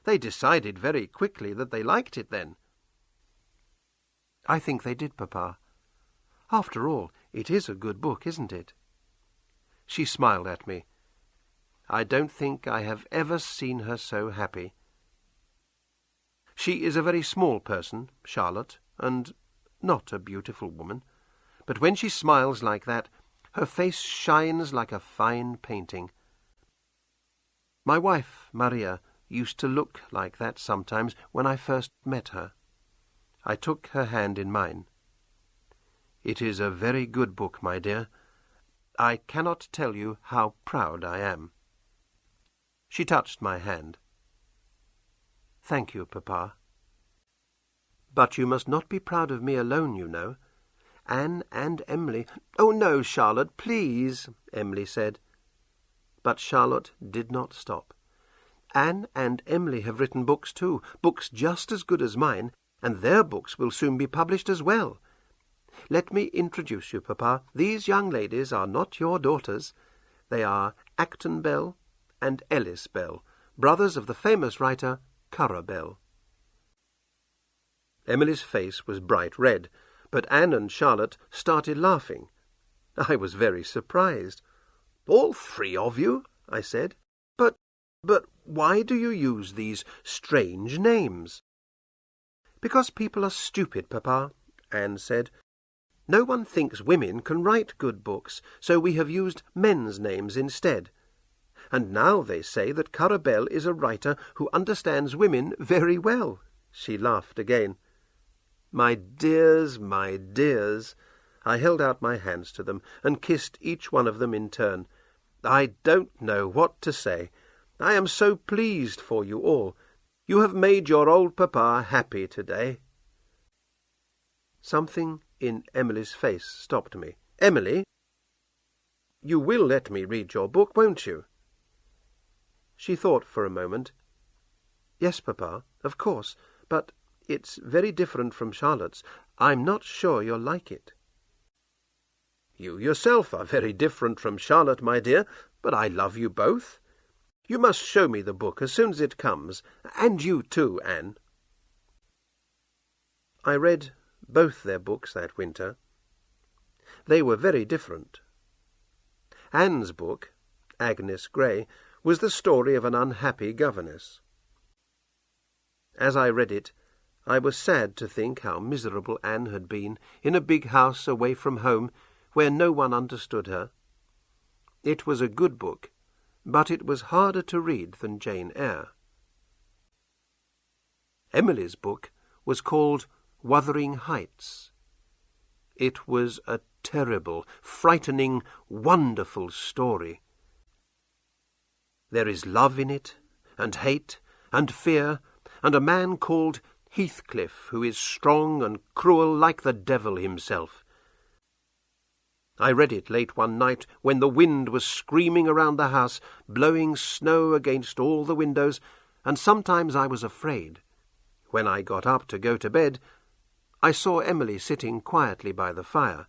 they decided very quickly that they liked it then." "I think they did, Papa. After all, it is a good book, isn't it?" She smiled at me. I don't think I have ever seen her so happy. She is a very small person, Charlotte, and not a beautiful woman, but when she smiles like that, her face shines like a fine painting. My wife, Maria, used to look like that sometimes when I first met her. I took her hand in mine. "It is a very good book, my dear. I cannot tell you how proud I am." She touched my hand. "Thank you, Papa." But you must not be proud of me alone, you know. Anne and Emily—" "Oh, no, Charlotte, please," Emily said. But Charlotte did not stop. "Anne and Emily have written books too, books just as good as mine, and their books will soon be published as well. Let me introduce you, Papa. These young ladies are not your daughters. They are Acton Bell and Ellis Bell, brothers of the famous writer Currer Bell." Emily's face was bright red, but Anne and Charlotte started laughing. I was very surprised. "All three of you?" I said. But why do you use these strange names?" "Because people are stupid, Papa," Anne said. "No one thinks women can write good books, so we have used men's names instead. And now they say that Currer Bell is a writer who understands women very well." She laughed again. My dears, my dears! I held out my hands to them and kissed each one of them in turn. I don't know what to say. I am so pleased for you all. You have made your old papa happy today. Something in Emily's face stopped me. "Emily, you will let me read your book, won't you?" She thought for a moment. "Yes, Papa, of course, but it's very different from Charlotte's. I'm not sure you'll like it." "You yourself are very different from Charlotte, my dear, but I love you both. You must show me the book as soon as it comes, and you too, Anne." I read both their books that winter. They were very different. Anne's book, Agnes Grey, was the story of an unhappy governess. As I read it, I was sad to think how miserable Anne had been in a big house away from home, where no one understood her. It was a good book, but it was harder to read than Jane Eyre. Emily's book was called Wuthering Heights. It was a terrible, frightening, wonderful story. There is love in it, and hate, and fear, and a man called Heathcliff who is strong and cruel like the devil himself. I read it late one night when the wind was screaming around the house, blowing snow against all the windows, and sometimes I was afraid. When I got up to go to bed, I saw Emily sitting quietly by the fire.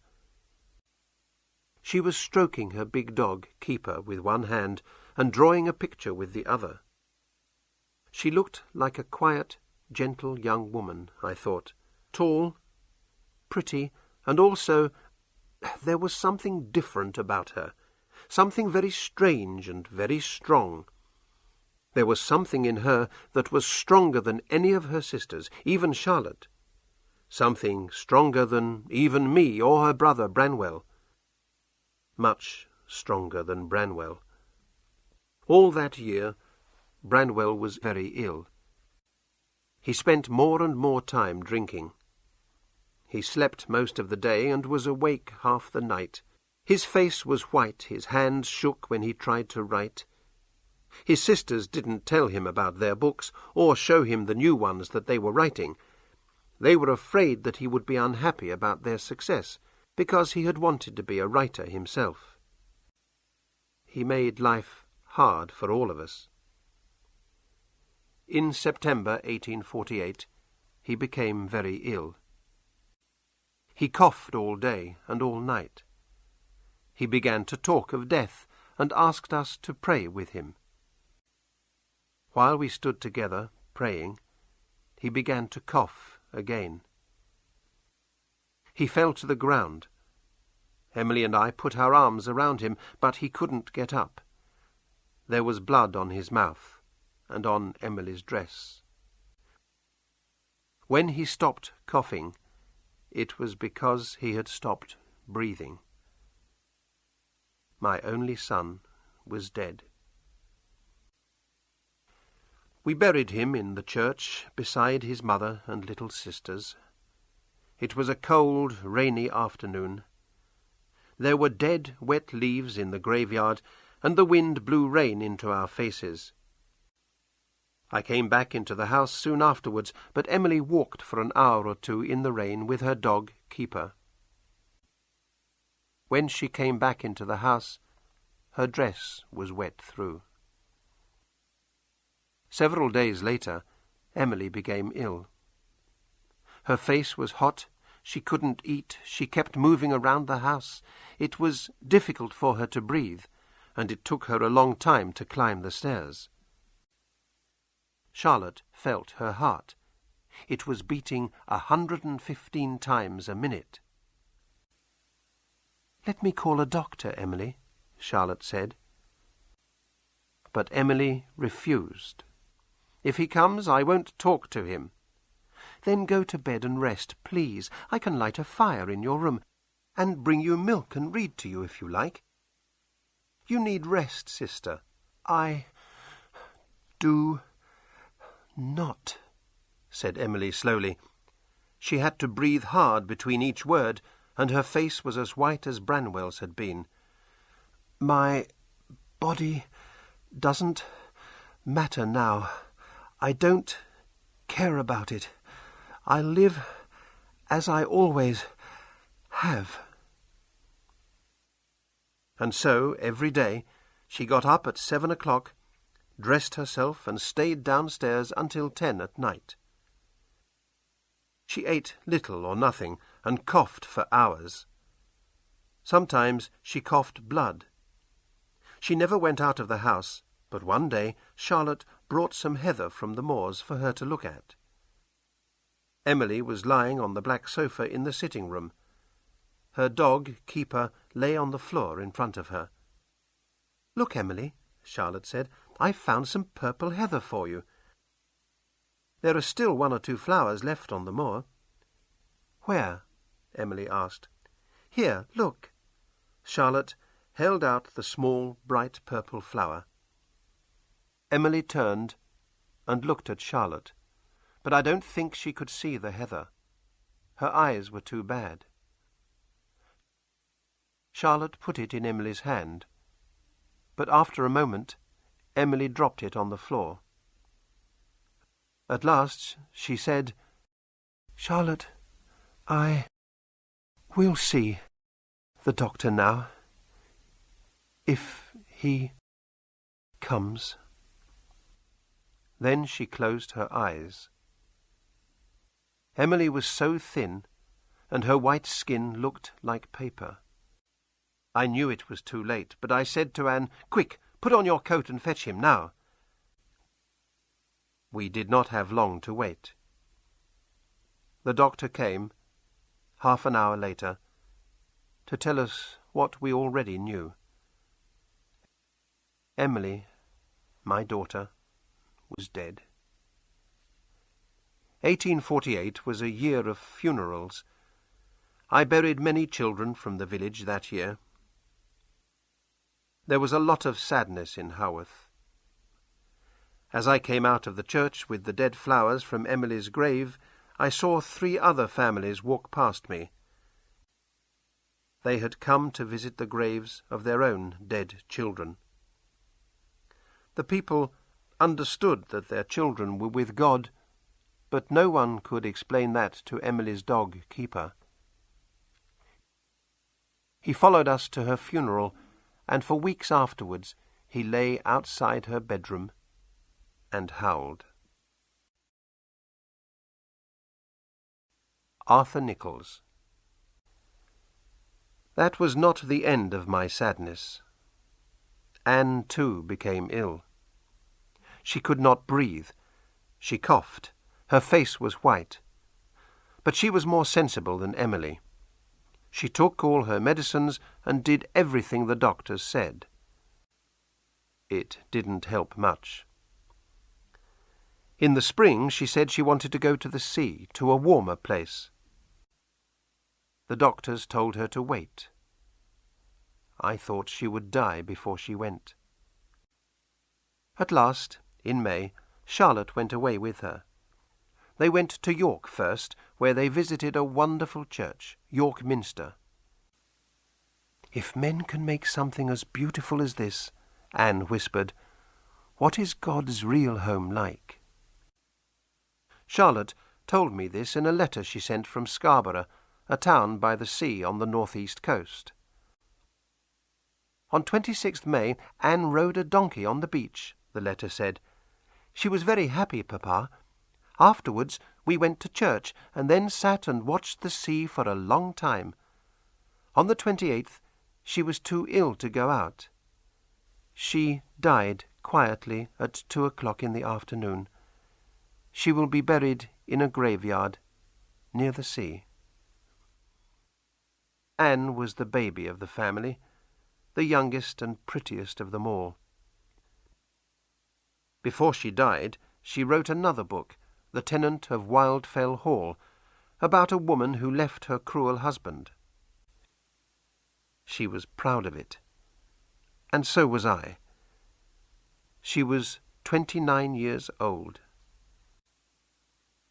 She was stroking her big dog, Keeper, with one hand, and drawing a picture with the other. She looked like a quiet, gentle young woman, I thought, tall, pretty, and also there was something different about her, something very strange and very strong. There was something in her that was stronger than any of her sisters, even Charlotte, something stronger than even me or her brother Branwell, much stronger than Branwell. All that year, Branwell was very ill. He spent more and more time drinking. He slept most of the day and was awake half the night. His face was white, his hands shook when he tried to write. His sisters didn't tell him about their books or show him the new ones that they were writing. They were afraid that he would be unhappy about their success, because he had wanted to be a writer himself. He made life hard for all of us. In September 1848, he became very ill. He coughed all day and all night. He began to talk of death and asked us to pray with him. While we stood together, praying, he began to cough again. He fell to the ground. Emily and I put our arms around him, but he couldn't get up. There was blood on his mouth and on Emily's dress. When he stopped coughing, it was because he had stopped breathing. My only son was dead. We buried him in the church beside his mother and little sisters. It was a cold, rainy afternoon. There were dead, wet leaves in the graveyard, and the wind blew rain into our faces. I came back into the house soon afterwards, but Emily walked for an hour or two in the rain with her dog, Keeper. When she came back into the house, her dress was wet through. Several days later, Emily became ill. Her face was hot, she couldn't eat, she kept moving around the house. It was difficult for her to breathe, and it took her a long time to climb the stairs. Charlotte felt her heart. It was beating 115 times a minute. "Let me call a doctor, Emily," Charlotte said. But Emily refused. "If he comes, I won't talk to him." "Then go to bed and rest, please. I can light a fire in your room, and bring you milk and read to you if you like." "You need rest, sister." "I do not," said Emily slowly. She had to breathe hard between each word, and her face was as white as Branwell's had been. "My body doesn't matter now. I don't care about it. I live as I always have." And so, every day, she got up at 7 o'clock, dressed herself and stayed downstairs until 10 at night. She ate little or nothing and coughed for hours. Sometimes she coughed blood. She never went out of the house, but one day Charlotte brought some heather from the moors for her to look at. Emily was lying on the black sofa in the sitting-room. Her dog, Keeper, lay on the floor in front of her. "Look, Emily," Charlotte said, "I've found some purple heather for you. There are still 1 or 2 flowers left on the moor." "Where?" Emily asked. "Here, look." Charlotte held out the small, bright purple flower. Emily turned and looked at Charlotte, but I don't think she could see the heather. Her eyes were too bad. Charlotte put it in Emily's hand, but after a moment Emily dropped it on the floor. At last she said, "Charlotte, I will see the doctor now, if he comes." Then she closed her eyes. Emily was so thin, and her white skin looked like paper. I knew it was too late, but I said to Anne, "Quick, put on your coat and fetch him now." We did not have long to wait. The doctor came, half an hour later, to tell us what we already knew. Emily, my daughter, was dead. 1848 was a year of funerals. I buried many children from the village that year. There was a lot of sadness in Haworth. As I came out of the church with the dead flowers from Emily's grave, I saw 3 other families walk past me. They had come to visit the graves of their own dead children. The people understood that their children were with God, but no one could explain that to Emily's dog, Keeper. He followed us to her funeral, and for weeks afterwards he lay outside her bedroom and howled. Arthur Nichols. That was not the end of my sadness. Anne, too, became ill. She could not breathe. She coughed. Her face was white. But she was more sensible than Emily. She took all her medicines and did everything the doctors said. It didn't help much. In the spring she said she wanted to go to the sea, to a warmer place. The doctors told her to wait. I thought she would die before she went. At last, in May, Charlotte went away with her. They went to York first, where they visited a wonderful church, York Minster. "If men can make something as beautiful as this," Anne whispered, "what is God's real home like?" Charlotte told me this in a letter she sent from Scarborough, a town by the sea on the north-east coast. On 26th May, Anne rode a donkey on the beach, the letter said. She was very happy, Papa. Afterwards we went to church, and then sat and watched the sea for a long time. On the 28th she was too ill to go out. She died quietly at 2 o'clock in the afternoon. She will be buried in a graveyard near the sea. Anne was the baby of the family, the youngest and prettiest of them all. Before she died, she wrote another book, The Tenant of Wildfell Hall, about a woman who left her cruel husband. She was proud of it, and so was I. She was 29 years old.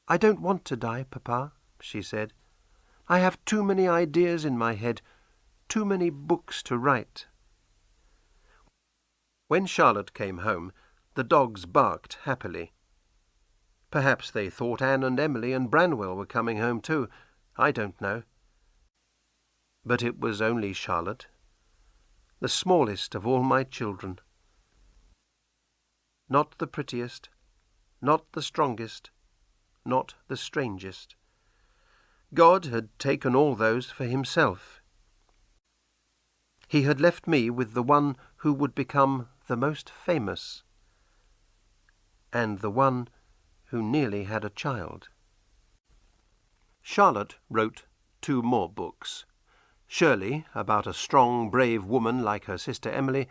"I don't want to die, Papa," she said. "I have too many ideas in my head, too many books to write." When Charlotte came home, the dogs barked happily. Perhaps they thought Anne and Emily and Branwell were coming home too. I don't know. But it was only Charlotte, the smallest of all my children. Not the prettiest, not the strongest, not the strangest. God had taken all those for himself. He had left me with the one who would become the most famous, and the one who nearly had a child. Charlotte wrote 2 more books. Shirley, about a strong, brave woman like her sister Emily,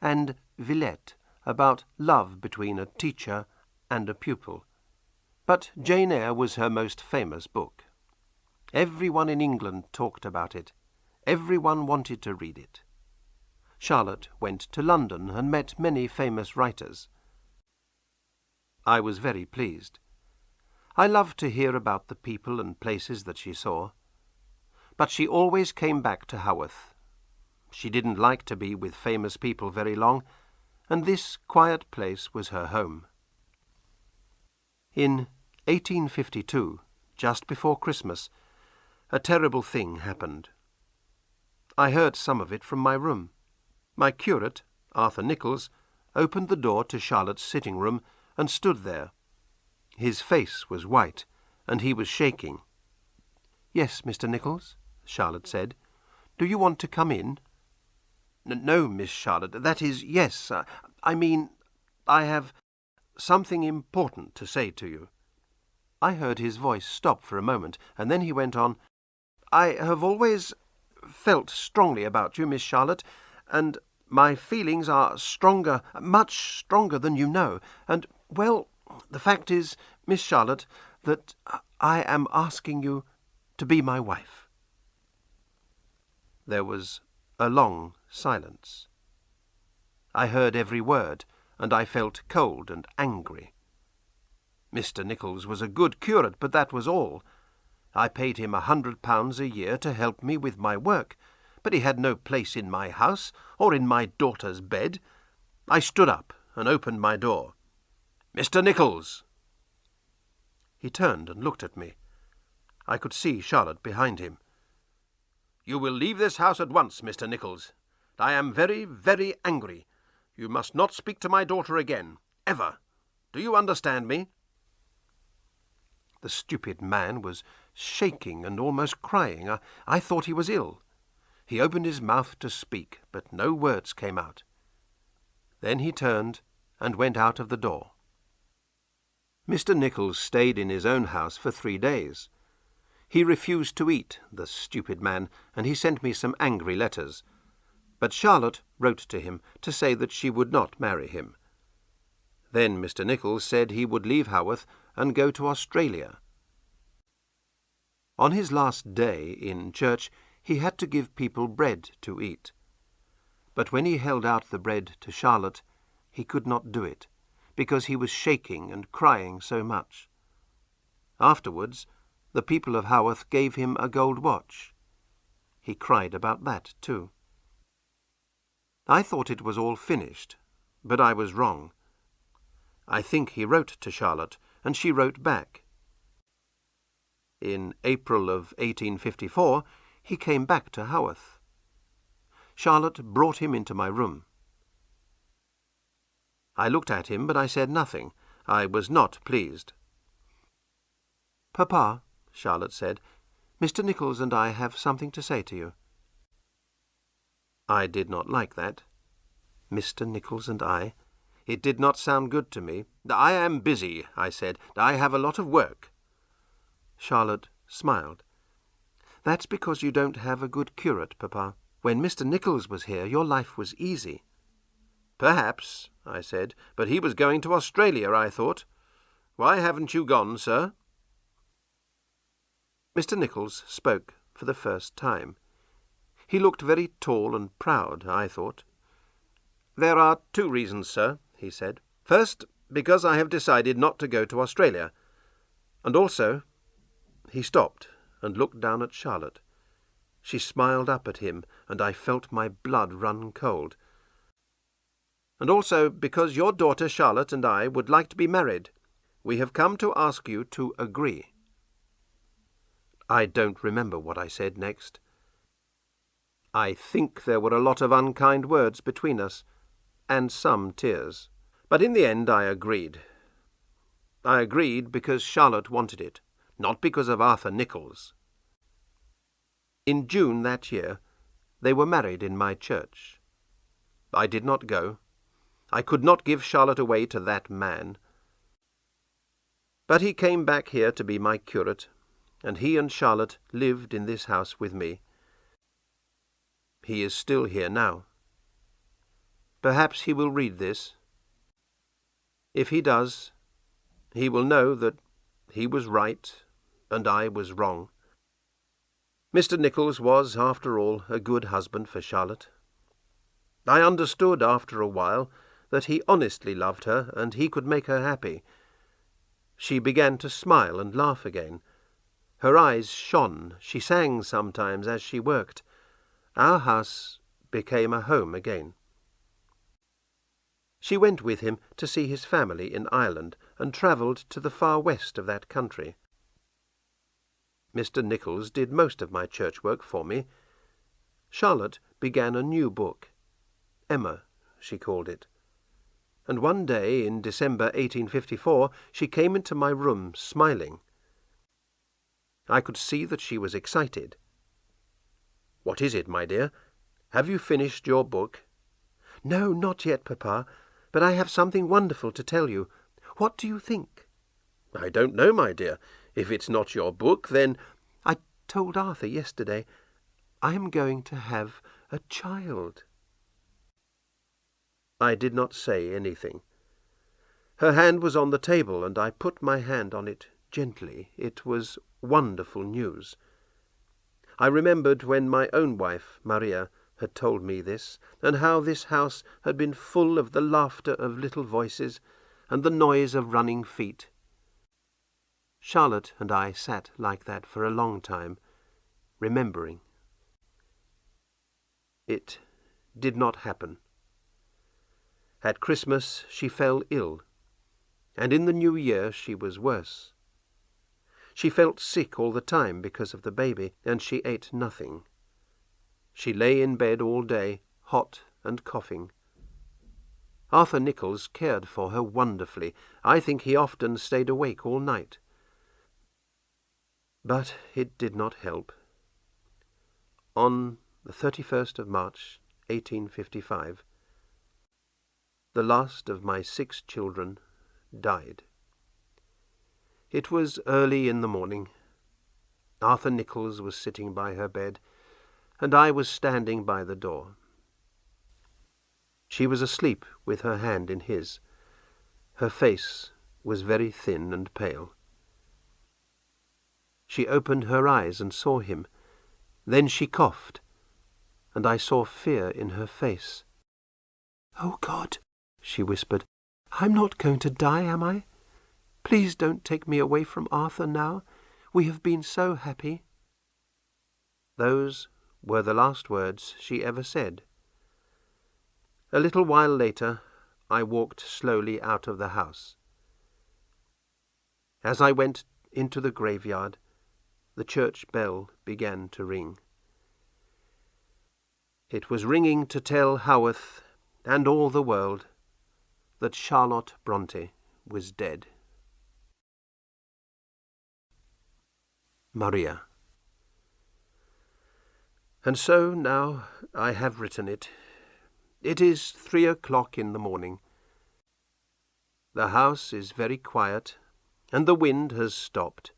and Villette, about love between a teacher and a pupil. But Jane Eyre was her most famous book. Everyone in England talked about it. Everyone wanted to read it. Charlotte went to London and met many famous writers. I was very pleased. I loved to hear about the people and places that she saw. But she always came back to Haworth. She didn't like to be with famous people very long, and this quiet place was her home. In 1852, just before Christmas, a terrible thing happened. I heard some of it from my room. My curate, Arthur Nichols, opened the door to Charlotte's sitting room and stood there. His face was white, and he was shaking. "Yes, Mr. Nichols," Charlotte said. "Do you want to come in?" "No, Miss Charlotte, that is, yes. I mean, I have something important to say to you." I heard his voice stop for a moment, and then he went on, "I have always felt strongly about you, Miss Charlotte, and my feelings are stronger, much stronger than you know, and, well, the fact is, Miss Charlotte, that I am asking you to be my wife." There was a long silence. I heard every word, and I felt cold and angry. Mr. Nichols was a good curate, but that was all. I paid him £100 a year to help me with my work, but he had no place in my house or in my daughter's bed. I stood up and opened my door. "Mr. Nichols!" He turned and looked at me. I could see Charlotte behind him. "You will leave this house at once, Mr. Nichols. I am very, very angry. You must not speak to my daughter again, ever. Do you understand me?" The stupid man was shaking and almost crying. I thought he was ill. He opened his mouth to speak, but no words came out. Then he turned and went out of the door. Mr. Nichols stayed in his own house for 3 days. He refused to eat, the stupid man, and he sent me some angry letters. But Charlotte wrote to him to say that she would not marry him. Then Mr. Nichols said he would leave Haworth and go to Australia. On his last day in church, he had to give people bread to eat. But when he held out the bread to Charlotte, he could not do it, because he was shaking and crying so much. Afterwards, the people of Haworth gave him a gold watch. He cried about that too. I thought it was all finished, but I was wrong. I think he wrote to Charlotte, and she wrote back. in April of 1854, he came back to Haworth. Charlotte brought him into my room. I looked at him, but I said nothing. I was not pleased. "Papa," Charlotte said, "Mr. Nichols and I have something to say to you." I did not like that. Mr. Nichols and I. It did not sound good to me. "I am busy," I said. "I have a lot of work." Charlotte smiled. "That's because you don't have a good curate, Papa. When Mr. Nichols was here, your life was easy." "Perhaps," I said, "but he was going to Australia, I thought. Why haven't you gone, sir?" Mr. Nichols spoke for the first time. He looked very tall and proud, I thought. "There are 2 reasons, sir," he said. "First, because I have decided not to go to Australia. And also—" He stopped and looked down at Charlotte. She smiled up at him, and I felt my blood run cold. "And also because your daughter Charlotte and I would like to be married. We have come to ask you to agree." I don't remember what I said next. I think there were a lot of unkind words between us, and some tears. But in the end I agreed. I agreed because Charlotte wanted it, not because of Arthur Nichols. In June that year, they were married in my church. I did not go. I could not give Charlotte away to that man. But he came back here to be my curate, and he and Charlotte lived in this house with me. He is still here now. Perhaps he will read this. If he does, he will know that he was right and I was wrong. Mr. Nichols was, after all, a good husband for Charlotte. I understood after a while that he honestly loved her and he could make her happy. She began to smile and laugh again. Her eyes shone. She sang sometimes as she worked. Our house became a home again. She went with him to see his family in Ireland and travelled to the far west of that country. Mr. Nichols did most of my church work for me. Charlotte began a new book. Emma, she called it. And one day in December 1854 she came into my room smiling. I could see that she was excited. "What is it, my dear? Have you finished your book?" "No, not yet, Papa, but I have something wonderful to tell you. What do you think?" "I don't know, my dear. If it's not your book, then—" "I told Arthur yesterday. I am going to have a child." I did not say anything. Her hand was on the table, and I put my hand on it gently. It was wonderful news. I remembered when my own wife, Maria, had told me this, and how this house had been full of the laughter of little voices and the noise of running feet. Charlotte and I sat like that for a long time, remembering. It did not happen. At Christmas she fell ill, and in the New Year she was worse. She felt sick all the time because of the baby, and she ate nothing. She lay in bed all day, hot and coughing. Arthur Nichols cared for her wonderfully. I think he often stayed awake all night. But it did not help. On the 31st of March, 1855, the last of my 6 children died. It was early in the morning. Arthur Nichols was sitting by her bed, and I was standing by the door. She was asleep with her hand in his. Her face was very thin and pale. She opened her eyes and saw him. Then she coughed, and I saw fear in her face. "Oh, God," she whispered, "I'm not going to die, am I? Please don't take me away from Arthur now. We have been so happy." Those were the last words she ever said. A little while later, I walked slowly out of the house. As I went into the graveyard, the church bell began to ring. It was ringing to tell Haworth and all the world that Charlotte Brontë was dead. Maria. And so now I have written it. It is 3 o'clock in the morning. The house is very quiet, and the wind has stopped.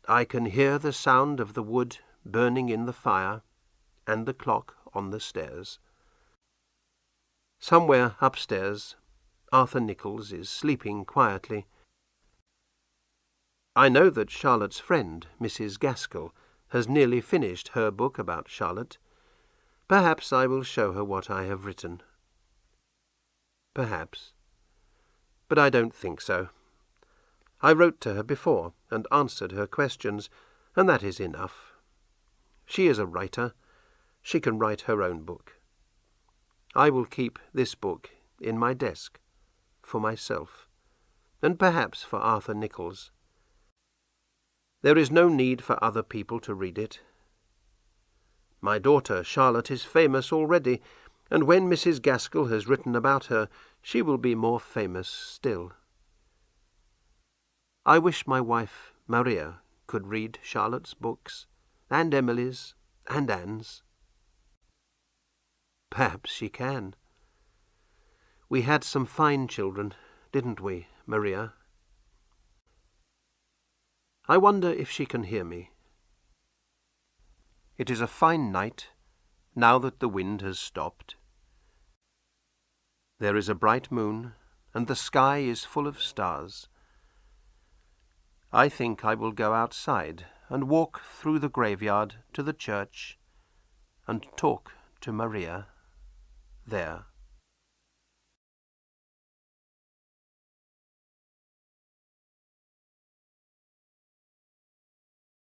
I can hear the sound of the wood burning in the fire, and the clock on the stairs. Somewhere upstairs, Arthur Nichols is sleeping quietly. I know that Charlotte's friend, Mrs. Gaskell, has nearly finished her book about Charlotte. Perhaps I will show her what I have written. Perhaps. But I don't think so. I wrote to her before and answered her questions, and that is enough. She is a writer. She can write her own book. I will keep this book in my desk, for myself, and perhaps for Arthur Nichols. There is no need for other people to read it. My daughter Charlotte is famous already, and when Mrs. Gaskell has written about her, she will be more famous still. I wish my wife Maria could read Charlotte's books, and Emily's, and Anne's. Perhaps she can. We had some fine children, didn't we, Maria? I wonder if she can hear me. It is a fine night, now that the wind has stopped. There is a bright moon, and the sky is full of stars. I think I will go outside and walk through the graveyard to the church and talk to Maria there.